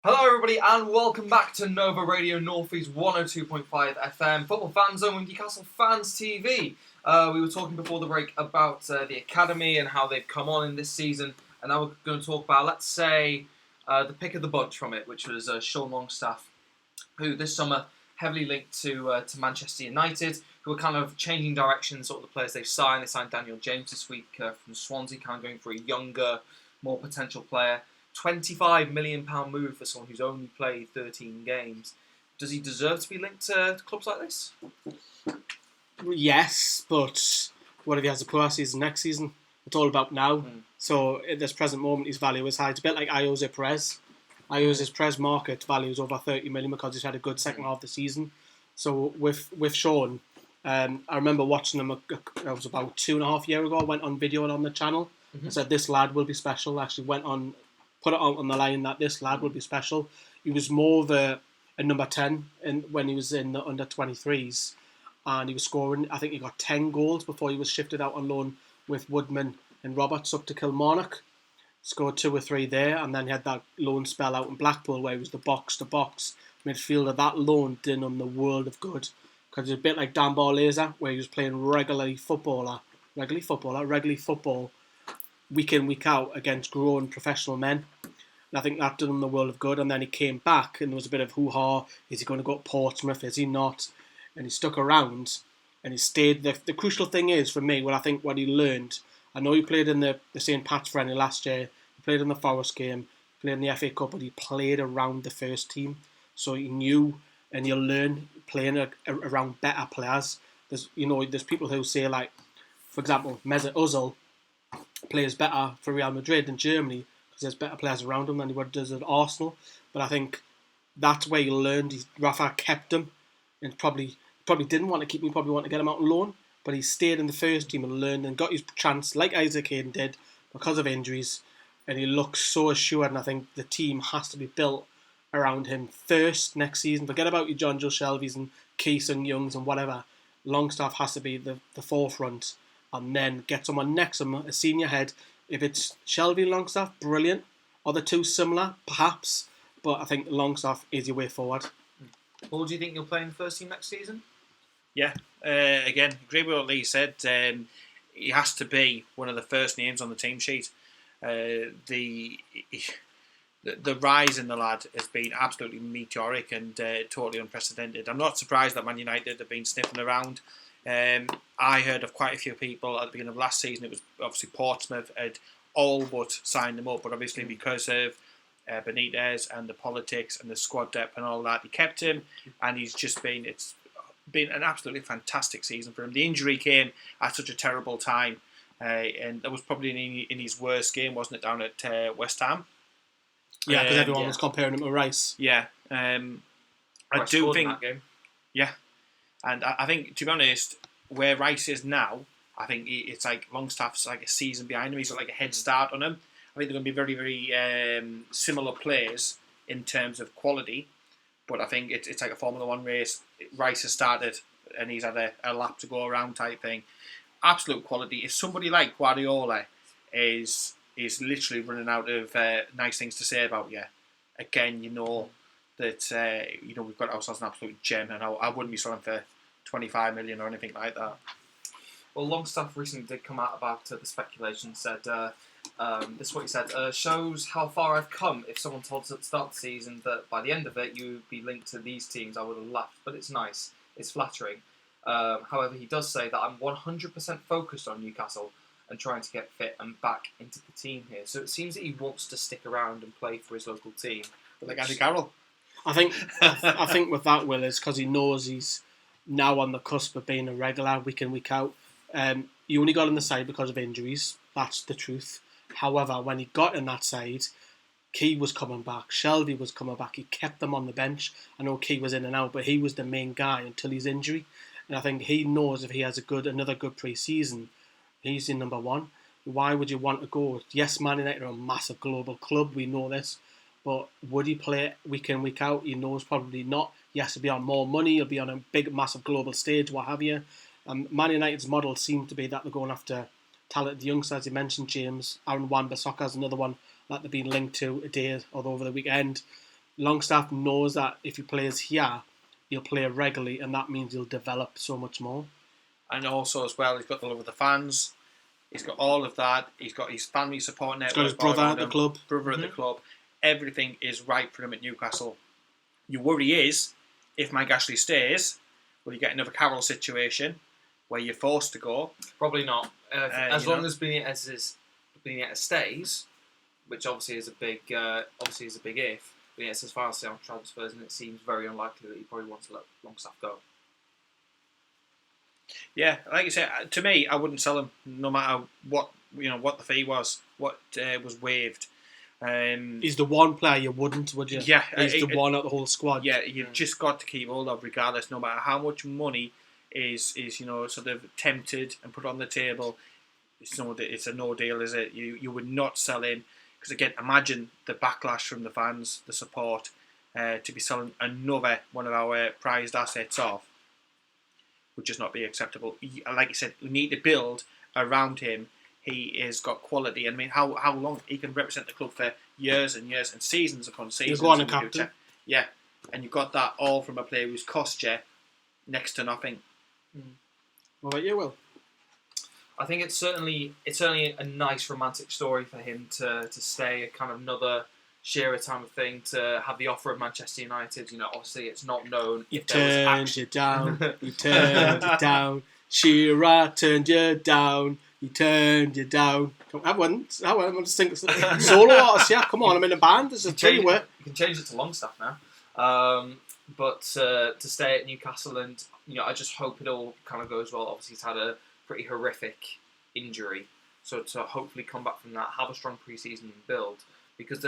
Hello everybody and welcome back to Nova Radio Northeast 102.5 FM Football Fan Zone with Newcastle Fans TV. We were talking before the break about the academy and how they've come on in this season, and now we're going to talk about, let's say, the pick of the bunch from it, which was Sean Longstaff, who this summer heavily linked to Manchester United, who are kind of changing direction, sort of the players they've signed. They signed Daniel James this week from Swansea, kind of going for a younger, more potential player. £25 million move for someone who's only played 13 games. Does he deserve to be linked to clubs like this? Yes, but what if he has a poor season next season? It's all about now. So at this present moment, his value is high. It's a bit like Jose Perez. Jose Perez market value is over 30 million because he's had a good second half of the season. So with Sean, I remember watching him. It was about 2.5 years ago. I went on video on the channel and said this lad will be special. Actually went on. Put it out on the line that this lad would be special. He was more of a number 10 when he was in the under-23s, and he was scoring. I think he got 10 goals before he was shifted out on loan with Woodman and Roberts up to Kilmarnock. Scored 2 or 3 there, and then he had that loan spell out in Blackpool where he was the box-to-box midfielder. That loan did him the world of good, because it's a bit like Dan Barlaser, where he was playing regular football week in, week out against grown professional men. And I think that did him the world of good. And then he came back and there was a bit of hoo-ha. Is he going to go to Portsmouth? Is he not? And he stuck around and he stayed. The crucial thing is, for me, what I think what he learned, I know he played in the St. Pat's friendly last year. He played in the Forest game, played in the FA Cup, but he played around the first team. So he knew, and you'll learn playing around better players. There's people who say, like, for example, Mesut Ozil plays better for Real Madrid in Germany because there's better players around him than he does at Arsenal. But I think that's where he learned. Rafa kept him and probably didn't want to keep him, probably wanted to get him out on loan, but he stayed in the first team and learned and got his chance like Isaac Hayden did because of injuries, and he looks so assured, and I think the team has to be built around him first next season. Forget about your John Joe Shelby's and Keesung Youngs and whatever. Longstaff has to be the forefront, and then get someone next to him, a senior head. If it's Shelby Longstaff, brilliant. Are the two similar? Perhaps. But I think Longstaff is your way forward. Or do you think you'll play in the first team next season? Yeah, again, agree with what Lee said. He has to be one of the first names on the team sheet. The rise in the lad has been absolutely meteoric and totally unprecedented. I'm not surprised that Man United have been sniffing around. I heard of quite a few people at the beginning of last season. It was obviously Portsmouth had all but signed him up, but obviously because of Benitez and the politics and the squad depth and all that, he kept him, and it's been an absolutely fantastic season for him. The injury came at such a terrible time, and that was probably in his worst game, wasn't it, down at West Ham? Yeah, because everyone was comparing him to Rice. Yeah, I do think that game. Yeah. And I think, to be honest, where Rice is now, I think it's like Longstaff's like a season behind him. He's got like a head start on him. I think they're going to be very, very similar players in terms of quality. But I think it's like a Formula 1 race. Rice has started and he's had a lap to go around type thing. Absolute quality. If somebody like Guardiola is literally running out of nice things to say about you, again, you know that we've got ourselves an absolute gem, and I wouldn't be selling for 25 million or anything like that. Well, Longstaff recently did come out about the speculation. Said this is what he said: shows how far I've come. If someone told us at the start of the season that by the end of it you would be linked to these teams, I would have laughed. But it's nice, it's flattering. However, he does say that I'm 100% focused on Newcastle and trying to get fit and back into the team here. So it seems that he wants to stick around and play for his local team. Like Andy Carroll. I think with that, Will, is because he knows he's now on the cusp of being a regular week in, week out. He only got in the side because of injuries. That's the truth. However, when he got in that side, Key was coming back, Shelby was coming back. He kept them on the bench. I know Key was in and out, but he was the main guy until his injury. And I think he knows if he has another good pre-season, he's in number one. Why would you want to go? Yes, Man United are a massive global club. We know this. But would he play week in, week out? He knows probably not. He has to be on more money. He'll be on a big, massive global stage, what have you. Man United's model seemed to be that they're going after talented youngsters. You mentioned James. Aaron Wan-Bissaka is another one that they've been linked to today or over the weekend. Longstaff knows that if he plays here, he'll play regularly, and that means he'll develop so much more. And also as well, he's got the love of the fans. He's got all of that. He's got his family support network. He's got his brother at the club. At the club. Everything is right for him at Newcastle. Your worry is, if Mike Ashley stays, will you get another Carroll situation where you're forced to go? Probably not. As long as Benitez stays, which obviously is a big if. Benitez has finally on transfers, and it seems very unlikely that he probably wants to let Longstaff go. Yeah, like you said, to me, I wouldn't sell him no matter what the fee was, what was waived. He's the one player you wouldn't, would you? Yeah, he's the one out of the whole squad. Yeah, you've just got to keep hold of, regardless, no matter how much money is sort of tempted and put on the table. It's a no deal, is it? You would not sell him, because again, imagine the backlash from the fans, the support, to be selling another one of our prized assets off would just not be acceptable. Like you said, we need to build around him. He has got quality. I mean, how long he can represent the club for years and years and seasons upon seasons. He'll go on a captain. Yeah, and you've got that all from a player who's cost you next to nothing. What about you, Will? I think it's certainly a nice romantic story for him to stay, a kind of another Shearer time of thing, to have the offer of Manchester United. Obviously it's not known He if there was turned you down. He turned you down. Shearer turned you down. He turned you down. I wouldn't. I'm just thinking solo artist. Yeah, come on. I'm in a band. There's a three way. You can change it to Longstaff now. But to stay at Newcastle, and I just hope it all kind of goes well. Obviously, he's had a pretty horrific injury, so to hopefully come back from that, have a strong pre-season and build. Because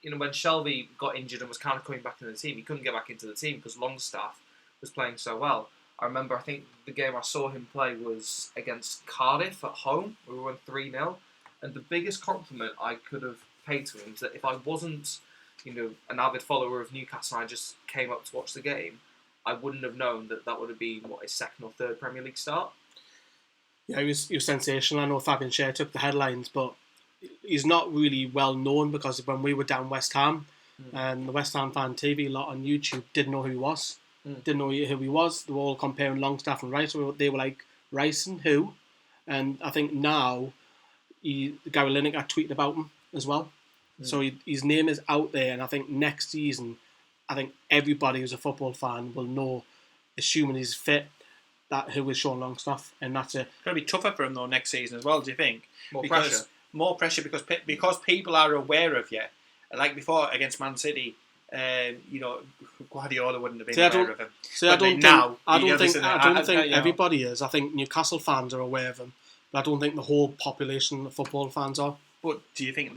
when Shelby got injured and was kind of coming back into the team, he couldn't get back into the team because Longstaff was playing so well. I remember, I think the game I saw him play was against Cardiff at home. We won 3-0. And the biggest compliment I could have paid to him is that if I wasn't, an avid follower of Newcastle and I just came up to watch the game, I wouldn't have known that would have been, his second or third Premier League start. Yeah, he was sensational. I know Fabian Schär took the headlines, but he's not really well known because when we were down West Ham, and the West Ham fan TV lot on YouTube didn't know who he was. Didn't know who he was. They were all comparing Longstaff and Rice. They were like, Rice and who? And I think now Gary Lineker tweeted about him as well. So his name is out there, and I think next season, I think everybody who's a football fan will know, assuming he's fit, that who is Sean Longstaff, and that's it. It's going to be tougher for him though next season as well. Do you think? More pressure because people are aware of you. Like before against Man City. Guardiola wouldn't have been aware of him. I don't think everybody is. I think Newcastle fans are aware of him, but I don't think the whole population of football fans are. But do you think?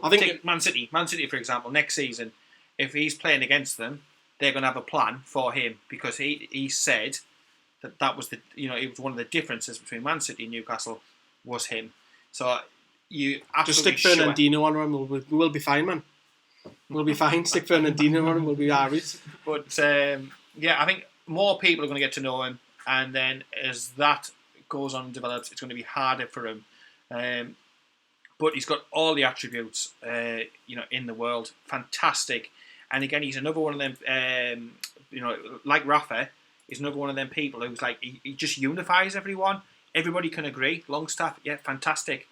I think take Man City, for example, next season, if he's playing against them, they're going to have a plan for him because he said that was it was one of the differences between Man City and Newcastle was him. So you absolutely just stick Fernandinho on him. We'll be fine, man. We'll be fine. Stick Fernandinho on him. We'll be alright. But I think more people are going to get to know him, and then as that goes on and develops, it's going to be harder for him. But he's got all the attributes, in the world. Fantastic. And again, he's another one of them. Like Rafa, he's another one of them people who's like he just unifies everyone. Everybody can agree. Longstaff, yeah, fantastic.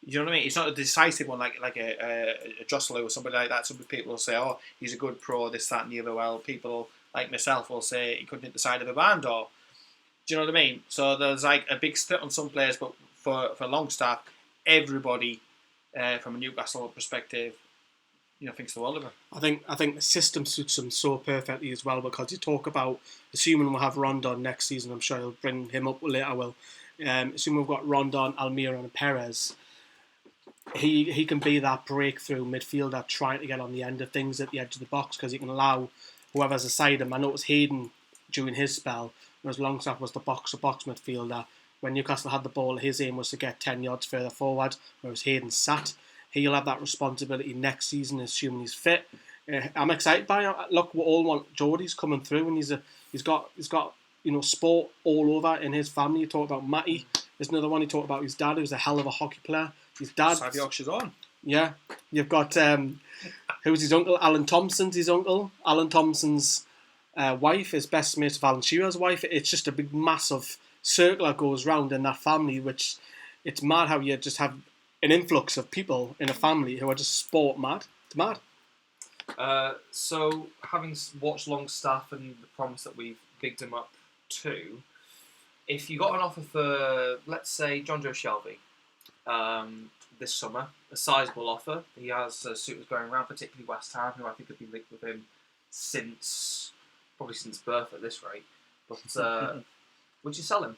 You know what I mean? It's not a decisive one like a Josselou or somebody like that. Some people will say, "Oh, he's a good pro, this, that, and the other." Well, people like myself will say he couldn't hit the side of a barn door. Do you know what I mean? So there's like a big split on some players, but for Longstaff, everybody from a Newcastle perspective thinks the world of him. I think the system suits him so perfectly as well, because you talk about, assuming we'll have Rondon next season, I'm sure he'll bring him up later, will. Assuming we've got Rondon, Almiron and Perez, he can be that breakthrough midfielder trying to get on the end of things at the edge of the box, because he can allow whoever's aside him. I know it was Hayden during his spell, whereas Longstaff was the box-to-box midfielder. When Newcastle had the ball, his aim was to get 10 yards further forward, whereas Hayden sat. He'll have that responsibility next season, assuming he's fit. I'm excited by it. Look, we all want Geordie's coming through, and he's got sport all over in his family. You talk about Matty. There's another one. You talk about his dad, who's a hell of a hockey player. His dad. South Yorkshire's on. Yeah, you've got who's his uncle? Alan Thompson's his uncle. Alan Thompson's wife is best mate of Alan Shearer's wife. It's just a big, massive circle that goes round in that family, which it's mad how you just have an influx of people in a family who are just sport mad. It's mad. So, having watched Longstaff and the promise that we've bigged him up to, if you got an offer for, let's say, John Joe Shelby this summer, a sizable offer, he has suitors going around, particularly West Ham, who I think have been linked with him probably since birth at this rate. But would you sell him?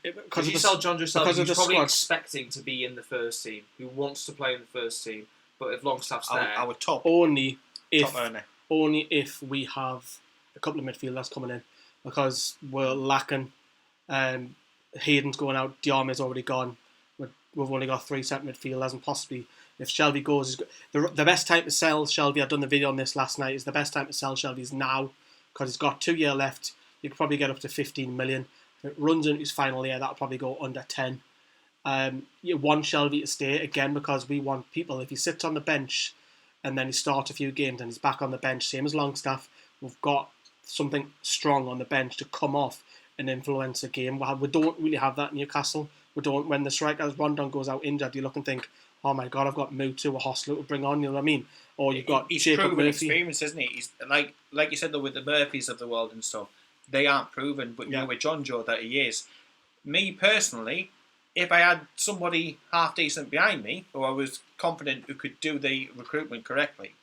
Because you sell John Joe Shelby, who's probably expecting to be in the first team, who wants to play in the first team, but if Longstaff's there... Our top only earner. Only if we have a couple of midfielders coming in, because we're lacking. Hayden's going out, Diarma's already gone. We've only got 3 set midfielders, and possibly if Shelby goes... The best time to sell Shelby, I've done the video on this last night, is the best time to sell Shelby is now, because he's got 2 years left. You could probably get up to 15 million. If it runs into his final year, that'll probably go under 10. You want Shelby to stay, again, because we want people, if he sits on the bench and then he starts a few games and he's back on the bench, same as Longstaff, we've got something strong on the bench to come off and influence a game. We don't really have that in Newcastle. We don't. When the strikers, Rondon goes out injured, you look and think, oh my God, I've got Mutu or Hostler to bring on, you know what I mean? Or you've got He's Jacob proven Murphy. experience, isn't he? He's like you said, though, with the Murphys of the world and stuff, they aren't proven, but you know, with John Joe that he is. Me personally, if I had somebody half decent behind me, or I was confident who could do the recruitment correctly,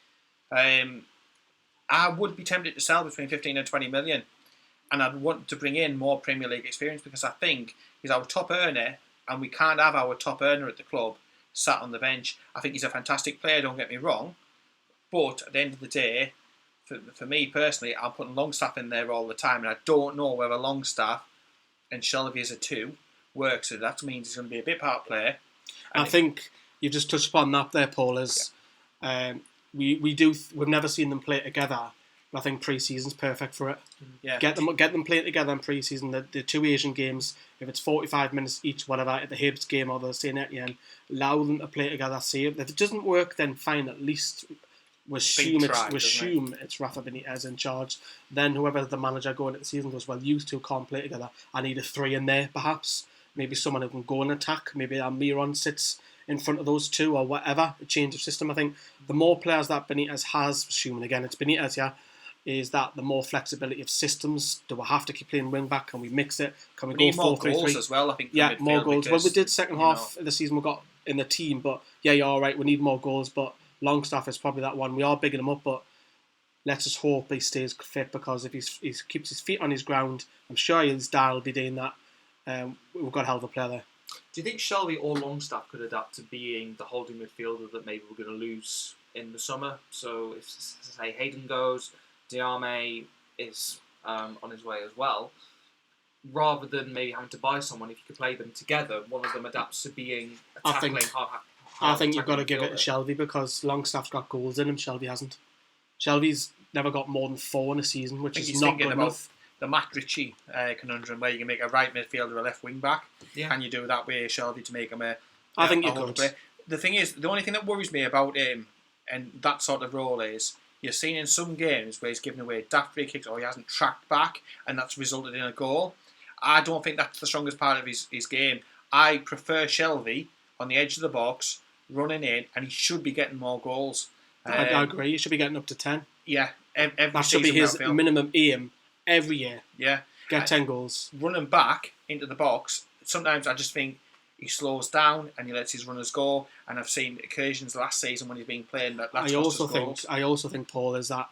I would be tempted to sell between 15 and 20 million. And I'd want to bring in more Premier League experience, because I think he's our top earner, and we can't have our top earner at the club sat on the bench. I think he's a fantastic player, don't get me wrong, but at the end of the day, for me personally, I'm putting Longstaff in there all the time, and I don't know whether Longstaff and Shelby as a 2 works. So that means he's going to be a bit part player. I think you just touched upon that there, Paul. We've never seen them play together, but I think pre-season's perfect for it. Yeah. Get them playing together in pre-season. The 2 Asian games, if it's 45 minutes each, whatever, at the Hibs game or the St Etienne, allow them to play together. See if it doesn't work, then fine. At least we assume it's Rafa Benitez in charge. Then whoever the manager going into the season goes, well, you 2 can't play together. I need a 3 in there, perhaps. Maybe someone who can go and attack. Maybe Almiron sits in front of those 2 or whatever. A change of system. I think the more players that Benitez has, assuming again it's Benitez, yeah, is that the more flexibility of systems. Do we have to keep playing wing back? Can we mix it? Can we go 4-3-3 as well? I think. Yeah, more goals. Because, well, we did second half of the season. We got in the team, but yeah, you're all right. We need more goals, but Longstaff is probably that one. We are bigging him up, but let's just hope he stays fit, because if he keeps his feet on his ground, I'm sure his dad will be doing that. We've got a hell of a player there. Do you think Shelby or Longstaff could adapt to being the holding midfielder that maybe we're going to lose in the summer? So if, say, Hayden goes, Diarme is on his way as well, rather than maybe having to buy someone, if you could play them together, one of them adapts to being a tackling I think you've got to give it to Shelby, because Longstaff's got goals in him, Shelby hasn't. Shelby's never got more than 4 in a season, which is not good enough. The Matt Ritchie conundrum, where you can make a right midfielder a left wing back. Yeah. Can you do that way, Shelby, to make him I think you could. Play? The thing is, the only thing that worries me about him and that sort of role is, you're seeing in some games where he's given away daft free kicks, or he hasn't tracked back, and that's resulted in a goal. I don't think that's the strongest part of his game. I prefer Shelby on the edge of the box, running in, and he should be getting more goals. I agree. He should be getting up to 10. Yeah, every that should be his minimum aim every year. Yeah, get 10 goals. Running back into the box, sometimes I just think he slows down and he lets his runners go. And I've seen occasions last season when he's been playing that. I also think, Paul, is that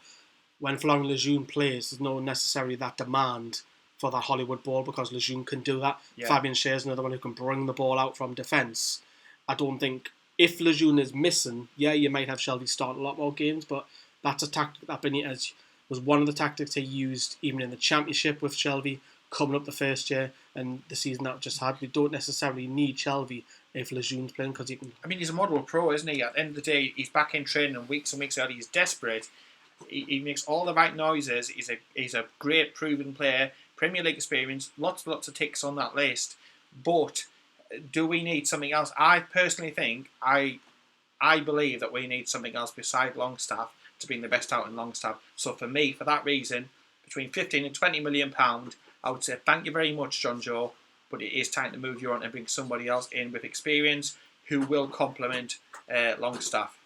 when Florent Lejeune plays, there's no necessarily that demand for that Hollywood ball because Lejeune can do that. Yeah. Fabian Schär's another one who can bring the ball out from defence. I don't think if Lejeune is missing, you might have Shelvey start a lot more games, but that's a tactic that Benitez was one of the tactics he used even in the Championship with Shelvey coming up the first year and the season that we just had. We don't necessarily need Shelvey if Lejeune's playing because he can. I mean, he's a model pro, isn't he? At the end of the day, he's back in training and weeks early. He's desperate. He makes all the right noises. He's a great proven player. Premier League experience. Lots of ticks on that list. But do we need something else? I personally think I believe that we need something else beside Longstaff to bring the best out in Longstaff. So for me, for that reason, between 15 and 20 million pound, I would say thank you very much, John Joe, but it is time to move you on and bring somebody else in with experience who will complement Longstaff.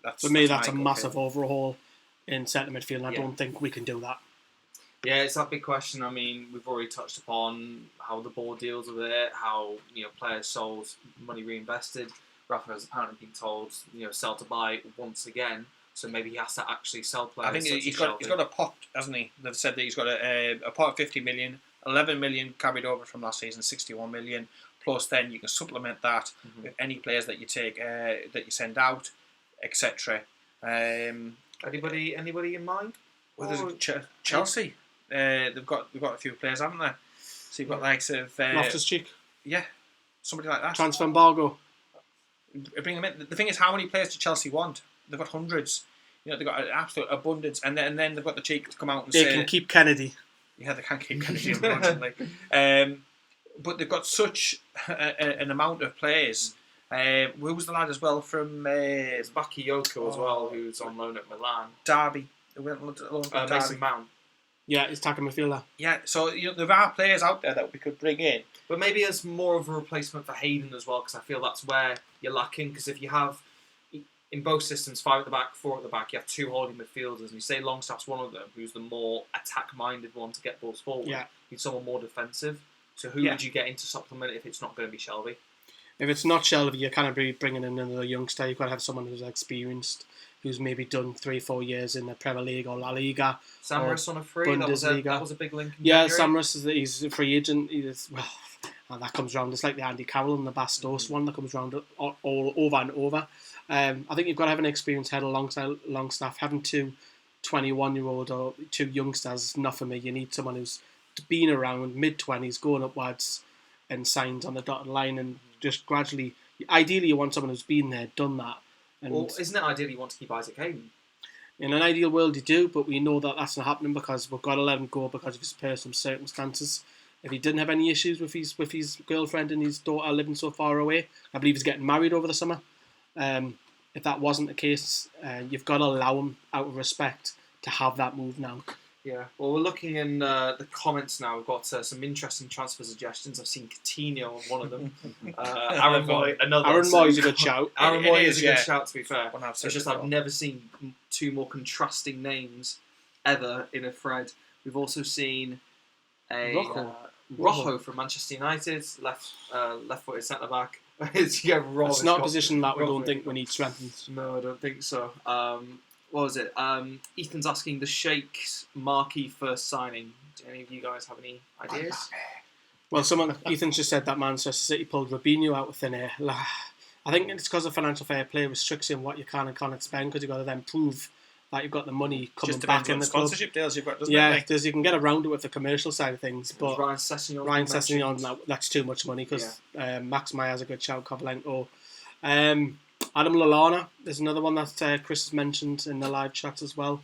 That's a massive overhaul in centre midfield, and I don't think we can do that. Yeah, it's that big question. I mean, we've already touched upon how the board deals with it, how players sold, money reinvested. Rafa has apparently been told sell to buy once again, so maybe he has to actually sell players. I think he's got a pot, hasn't he? They've said that he's got a pot of 50 million, 11 million carried over from last season, 61 million. Plus, then you can supplement that with any players that you take, that you send out, etc. Anybody in mind? Well, there's Chelsea. They've got a few players, haven't they? So you've got likes of Loftus-Cheek. Yeah, somebody like that. Transfer embargo. Bring them in. The thing is, how many players do Chelsea want? They've got hundreds. They've got an absolute abundance, and then they've got the cheek to come out and say they can keep Kennedy. Yeah, they can keep Kennedy, unfortunately. But they've got such an amount of players. Who was the lad as well from? It's Bakayoko as well, who's on loan at Milan. Derby. They went on loan from Derby. Mason Mount. Yeah, it's attacking midfielder. Yeah, so there are players out there that we could bring in. But maybe as more of a replacement for Hayden as well, because I feel that's where you're lacking. Because if you have, in both systems, 5 at the back, 4 at the back, you have 2 holding midfielders, and you say Longstaff's one of them, who's the more attack-minded one to get balls forward. Yeah. You need someone more defensive. So who would you get in to supplement if it's not going to be Shelvey? If it's not Shelvey, you're kind of bringing in another youngster. You've got to have someone who's experienced, who's maybe done 3-4 years in the Premier League or La Liga. Samaras on a free, that was a big link. Samaras, he's a free agent. And that comes round. It's like the Andy Carroll and the Bastos one that comes round all over and over. I think you've got to have an experienced head alongside Longstaff. Having 2 21-year-old or 2 youngsters is not for me. You need someone who's been around, mid-20s, going upwards and signed on the dotted line and just gradually... Ideally, you want someone who's been there, done that. And well, isn't it ideally you want to keep Isaac Hayden? In an ideal world, you do, but we know that that's not happening because we've got to let him go because of his personal circumstances. If he didn't have any issues with his girlfriend and his daughter living so far away, I believe he's getting married over the summer. If that wasn't the case, you've got to allow him, out of respect, to have that move now. Yeah, well, we're looking in the comments now. We've got some interesting transfer suggestions. I've seen Coutinho on one of them. Aaron Moy, another. Aaron Moy is a good shout. Aaron Moy is a good shout, to be fair. It's just I've never seen 2 more contrasting names ever in a thread. We've also seen Rojo from Manchester United, left-footed centre-back. It's not a position that we don't think we need strengthened. No, I don't think so. What was it? Ethan's asking the Sheikh's marquee first signing. Do any of you guys have any ideas? Well, Ethan's just said that Manchester City pulled Robinho out of thin air. I think it's because of financial fair play restricts you on what you can and can't spend because you've got to then prove that you've got the money coming back in the club. Sponsorship deals you've got, doesn't it? You can get around it with the commercial side of things. But Ryan Sessegnon, that's too much money because Max Meyer's a good shout, Kovalenko. Adam Lallana is another one that Chris has mentioned in the live chat as well.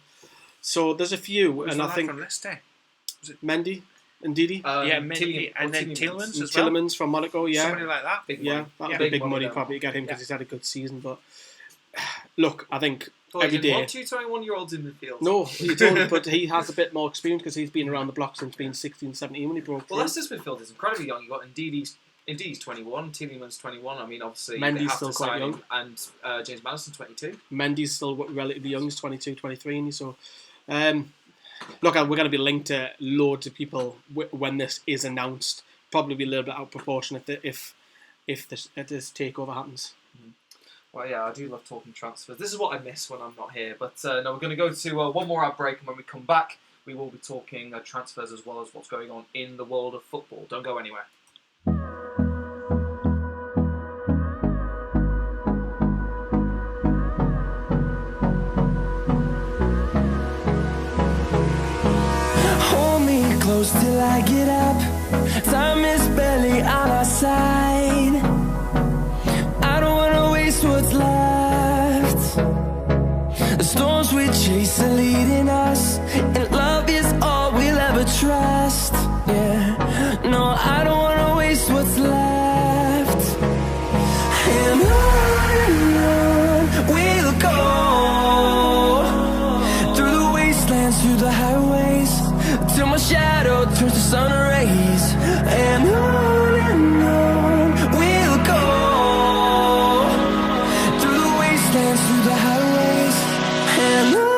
So there's a few, and I think from Leicester? Was it Mendy and Didi? Mendy and then Tielemans as well. Tielemans from Monaco, yeah. Somebody like that. That would be big money probably to get him because he's had a good season. But look, I think every day. You want 2 21-year-olds in midfield? No, you don't. But he has a bit more experience because he's been around the block since being 16, 17 when he broke through. Well, Leicester's midfield is incredibly young. You've got Ndidi's 21, Tielemans 21. I mean, obviously, Mendy's still quite young. And James Maddison 22. Mendy's still relatively young, he's 22, 23. So, look, we're going to be linked to loads of people when this is announced. Probably be a little bit out of proportion if if this takeover happens. Well, yeah, I do love talking transfers. This is what I miss when I'm not here. But no, we're going to go to one more ad break, and when we come back, we will be talking transfers as well as what's going on in the world of football. Don't go anywhere. Hold me close till I get up. Time is barely on our side. I don't wanna waste what's left. The storms we chase are leading us, and love is all we'll ever trust. Yeah, no, I don't wanna waste what's left. And on we'll go, through the wastelands, through the highways, till my shadow turns to sun rays. And on we'll go, through the wastelands, through the highways, and on we'll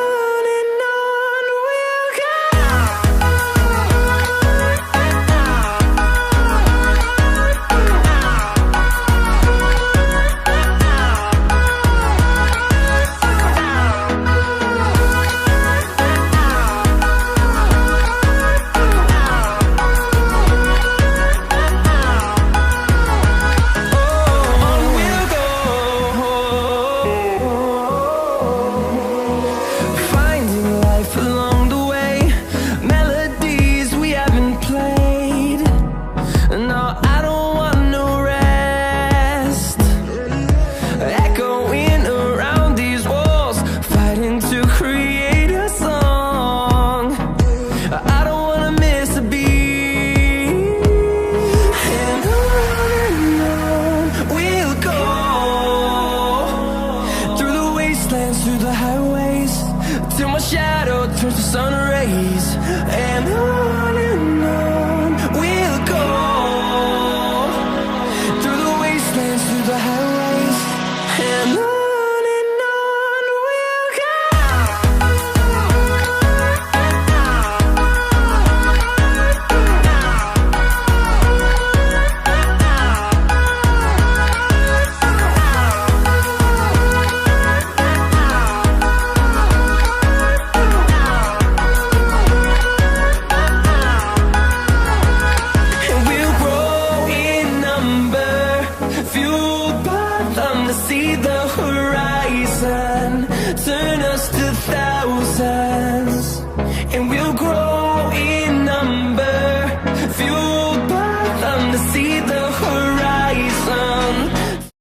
finding life along the way, melodies we haven't played. No, I don't want no rest. Echoing around these walls, fighting to create a song. I don't wanna miss a beat. And on we'll go, through the wastelands, through the highways, till my shadow turns to sun rays. And on we'll go, through the wastelands, through the highways, and on we'll go. And we'll grow in number, fueled by them to see the horizon, turn us to thousands. And we'll grow in number, fueled by them to see the horizon.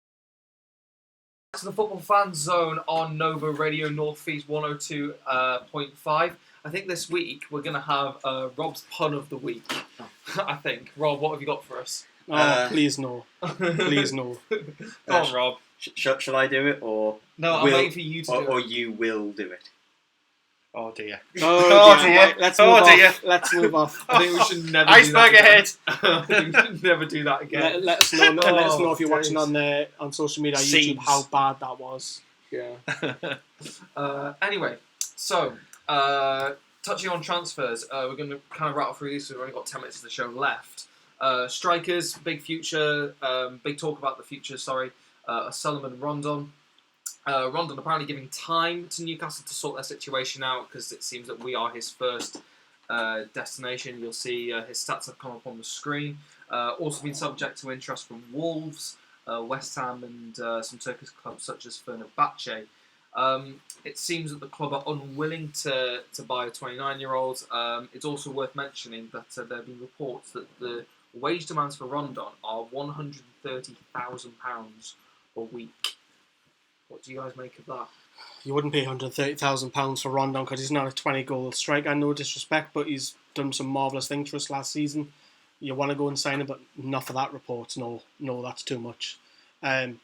To the Football Fan Zone on Nova Radio Northeast 102.5. I think this week we're going to have Rob's pun of the week. I think. Rob, what have you got for us? Oh, please no. Please no. Go on, Rob. Shall I do it, or No, I'm waiting for you to do or it. you will do it? Oh dear. Oh, dear. Right, let's Oh, move dear. off. Let's move off. I think we should never Iceberg do that ahead. again. I think we should never do that again. Let us know. Let us know if you're days. watching on social media, YouTube, Scenes. how bad that was. Yeah. Anyway, so touching on transfers, we're going to kind of rattle through these. We've only got 10 minutes of the show left. Strikers, big future, big talk about the future. Sullivan and Rondon. Rondon apparently giving time to Newcastle to sort their situation out because it seems that we are his first destination. You'll see his stats have come up on the screen. Also been subject to interest from Wolves, West Ham, and some Turkish clubs such as Fenerbahce. It seems that the club are unwilling to buy a 29-year-old. It's also worth mentioning that there have been reports that the wage demands for Rondon are £130,000 a week. What do you guys make of that? You wouldn't pay £130,000 for Rondon because he's not a 20-goal striker. No disrespect, but he's done some marvellous things for us last season. You want to go and sign him, but not for that report. No, that's too much. I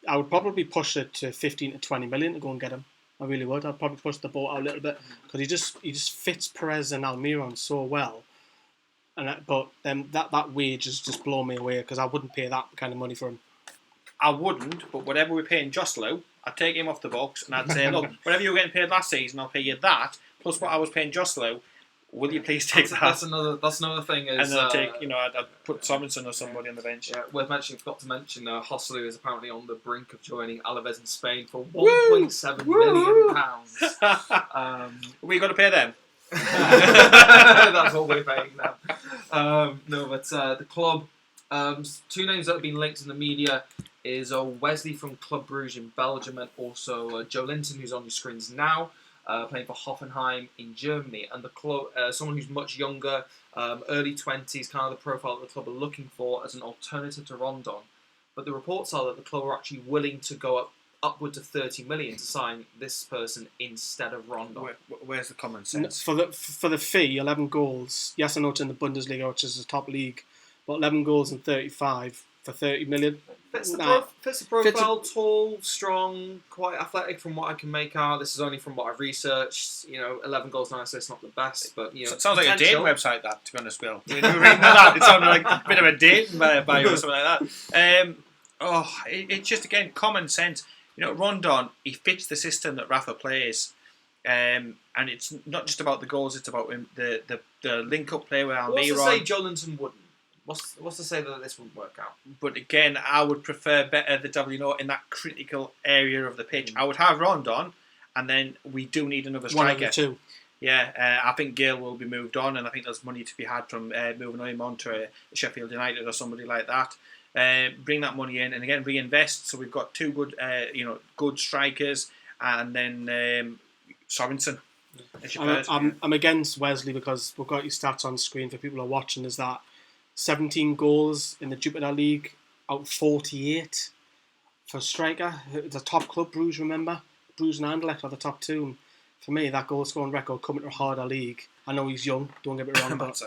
would probably push it to 15 to 20 million to go and get him. I really would. I'd probably push the boat out a little bit because he just fits Perez and Almiron so well. But then that wage has just blown me away because I wouldn't pay that kind of money for him. I wouldn't, but whatever we're paying Joslo, I'd take him off the books and I'd say, look, whatever you were getting paid last season, I'll pay you that, plus what I was paying Joslo. Will you please take that? That's another thing. Is, And then I'd put Sorensen or somebody on the bench. Yeah, worth mentioning. Forgot to mention Joselu is apparently on the brink of joining Alaves in Spain for £1.7 million. We got to pay them. That's what we're paying now. The club. Two names that have been linked in the media is Wesley from Club Brugge in Belgium, and also Joe Linton, who's on your screens now, playing for Hoffenheim in Germany. And the club, someone who's much younger, early 20s, kind of the profile that the club are looking for as an alternative to Rondon. But the reports are that the club are actually willing to go upwards of 30 million to sign this person instead of Rondon. Where's the common sense? For the fee, 11 goals. Yes, I know it's in the Bundesliga, which is the top league, but 11 goals and 35 for 30 million. Fits the profile, tall, strong, quite athletic from what I can make out. This is only from what I've researched. 11 goals, 9 assists, not the best, but it sounds like a dating website. That, to be honest, Will. When you were reading that, it sounded like a bit of a dating bio or something like that. It's just again common sense. Rondon, he fits the system that Rafa plays, and it's not just about the goals. It's about the link-up play with Almiron. What's to say Joe Linton wouldn't? What's to say that this wouldn't work out? But again, I would prefer better the W in that critical area of the pitch. I would have Rondon, and then we do need another striker. One of the two. Yeah, I think Gale will be moved on, and I think there's money to be had from moving him on to Sheffield United or somebody like that. Bring that money in, and again reinvest. So we've got two good, good strikers, and then Sorensen. I'm against Wesley because we've got your stats on screen for people who are watching. Is that 17 goals in the Jupiter League out of 48 for a striker? It's a top club, Bruges, remember? Bruges and Anderlecht are the top two. And for me, that goal scoring record coming to a harder league. I know he's young, don't get me wrong, but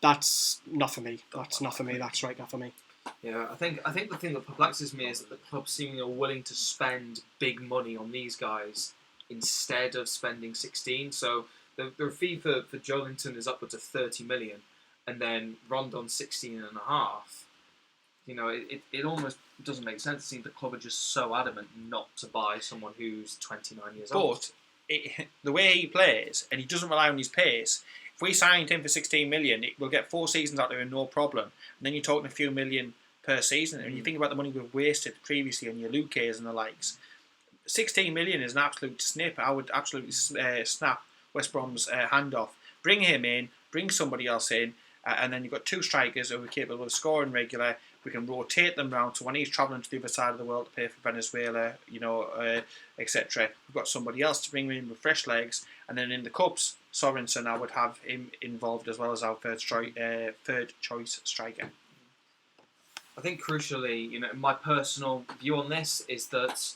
that's not for me. That's not for me, that striker for me. Yeah, I think the thing that perplexes me is that the club seemingly are willing to spend big money on these guys instead of spending 16. So the fee for Joe Linton is upwards of 30 million. And then Rondon 16 and a half. It almost doesn't make sense. It seems the club are just so adamant not to buy someone who's 29 years old. But the way he plays, and he doesn't rely on his pace, if we signed him for 16 million, we'll get 4 seasons out of him, no problem. And then you're talking a few million per season. And when you think about the money we've wasted previously on your Luques and the likes, 16 million is an absolute snip. I would absolutely snap West Brom's hand off. Bring him in, bring somebody else in, and then you've got 2 strikers who are capable of scoring regular. We can rotate them round, so when he's travelling to the other side of the world to play for Venezuela, etc., we've got somebody else to bring in with fresh legs. And then in the cups, Sorensen, I would have him involved as well as our third choice striker. I think crucially, my personal view on this is that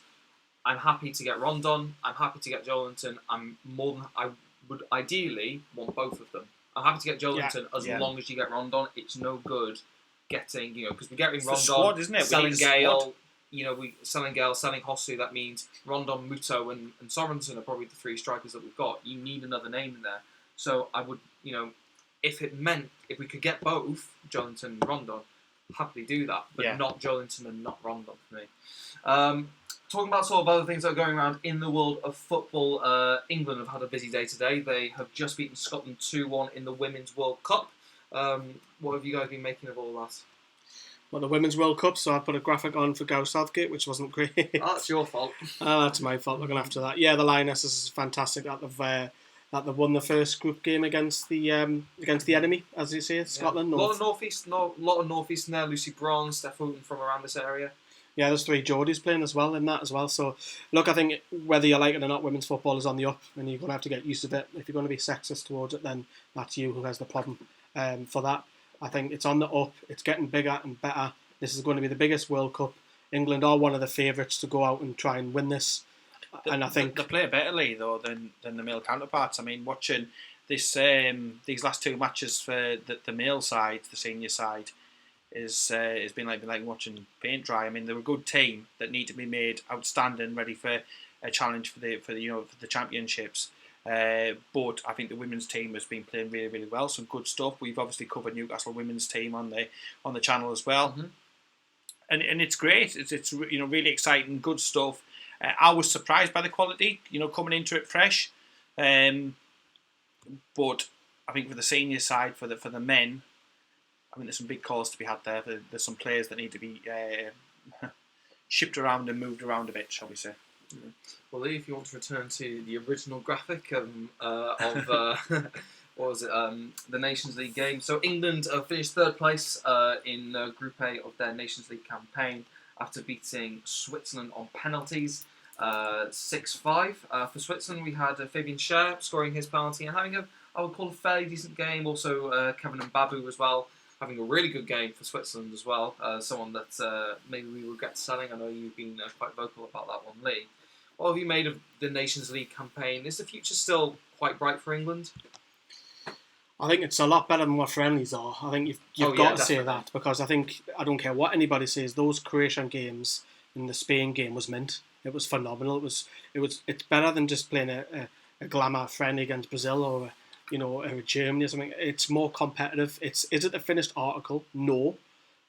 I'm happy to get Rondon. I'm happy to get Joe Linton. I would ideally want both of them. I'm happy to get Joe Linton as long as you get Rondon. It's no good getting, because we're getting Rondon, squad, isn't it? selling Gale, selling Gale, selling Hossu. That means Rondon, Muto, and Sorensen are probably the 3 strikers that we've got. You need another name in there. So I would, if we could get both Joe Linton and Rondon, happily do that, but not Joe Linton and not Rondon for me. Talking about sort of other things that are going around in the world of football, England have had a busy day today. They have just beaten Scotland 2-1 in the Women's World Cup. What have you guys been making of all that? Well, the Women's World Cup, so I put a graphic on for Gareth Southgate, which wasn't great. Oh, that's your fault. That's my fault looking after that. Yeah, the Lionesses is fantastic that they've won the first group game against the enemy, as you say, Scotland. A lot of North-East in there. Lucy Braun, Steph Houghton from around this area. Yeah, there's 3 Geordies playing as well in that as well. So, look, I think whether you like it or not, women's football is on the up, and you're going to have to get used to it. If you're going to be sexist towards it, then that's you who has the problem for that. I think it's on the up. It's getting bigger and better. This is going to be the biggest World Cup. England are one of the favourites to go out and try and win this. And I think they play betterly though than the male counterparts. I mean, watching these last 2 matches for the male side, the senior side, has been like watching paint dry. I mean, they're a good team that need to be made outstanding, ready for a challenge for the championships. But I think the women's team has been playing really, really well. Some good stuff. We've obviously covered Newcastle women's team on the channel as well, and it's great. It's really exciting, good stuff. I was surprised by the quality, coming into it fresh, but I think for the senior side, for the men, I think there's some big calls to be had there. There's some players that need to be shipped around and moved around a bit, shall we say. Well, Lee, if you want to return to the original graphic of what was it, the Nations League game. So England finished third place in Group A of their Nations League campaign after beating Switzerland on penalties, 6-5. For Switzerland, we had Fabian Schär scoring his penalty and having I would call a fairly decent game. Also, Kevin Mbabu as well, having a really good game for Switzerland as well. Someone that maybe we regret selling. I know you've been quite vocal about that one, Lee. What have you made of the Nations League campaign? Is the future still quite bright for England? I think it's a lot better than what friendlies are. I think you've got to say that, because I don't care what anybody says, those Croatian games and the Spain game was mint. It was phenomenal. It's better than just playing a glamour friendly against Brazil or or Germany or something. It's more competitive. Is it the finished article? No,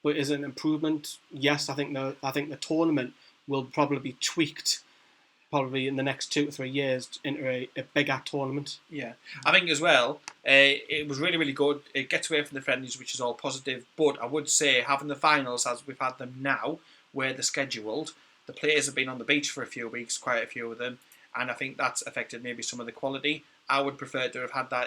but is it an improvement? Yes. I think the tournament will probably be tweaked. Probably in the next 2 to 3 years into a bigger tournament. Yeah, I think as well, it was really, really good. It gets away from the friendlies, which is all positive. But I would say having the finals as we've had them now, where they're scheduled, the players have been on the beach for a few weeks, quite a few of them, and I think that's affected maybe some of the quality. I would prefer to have had that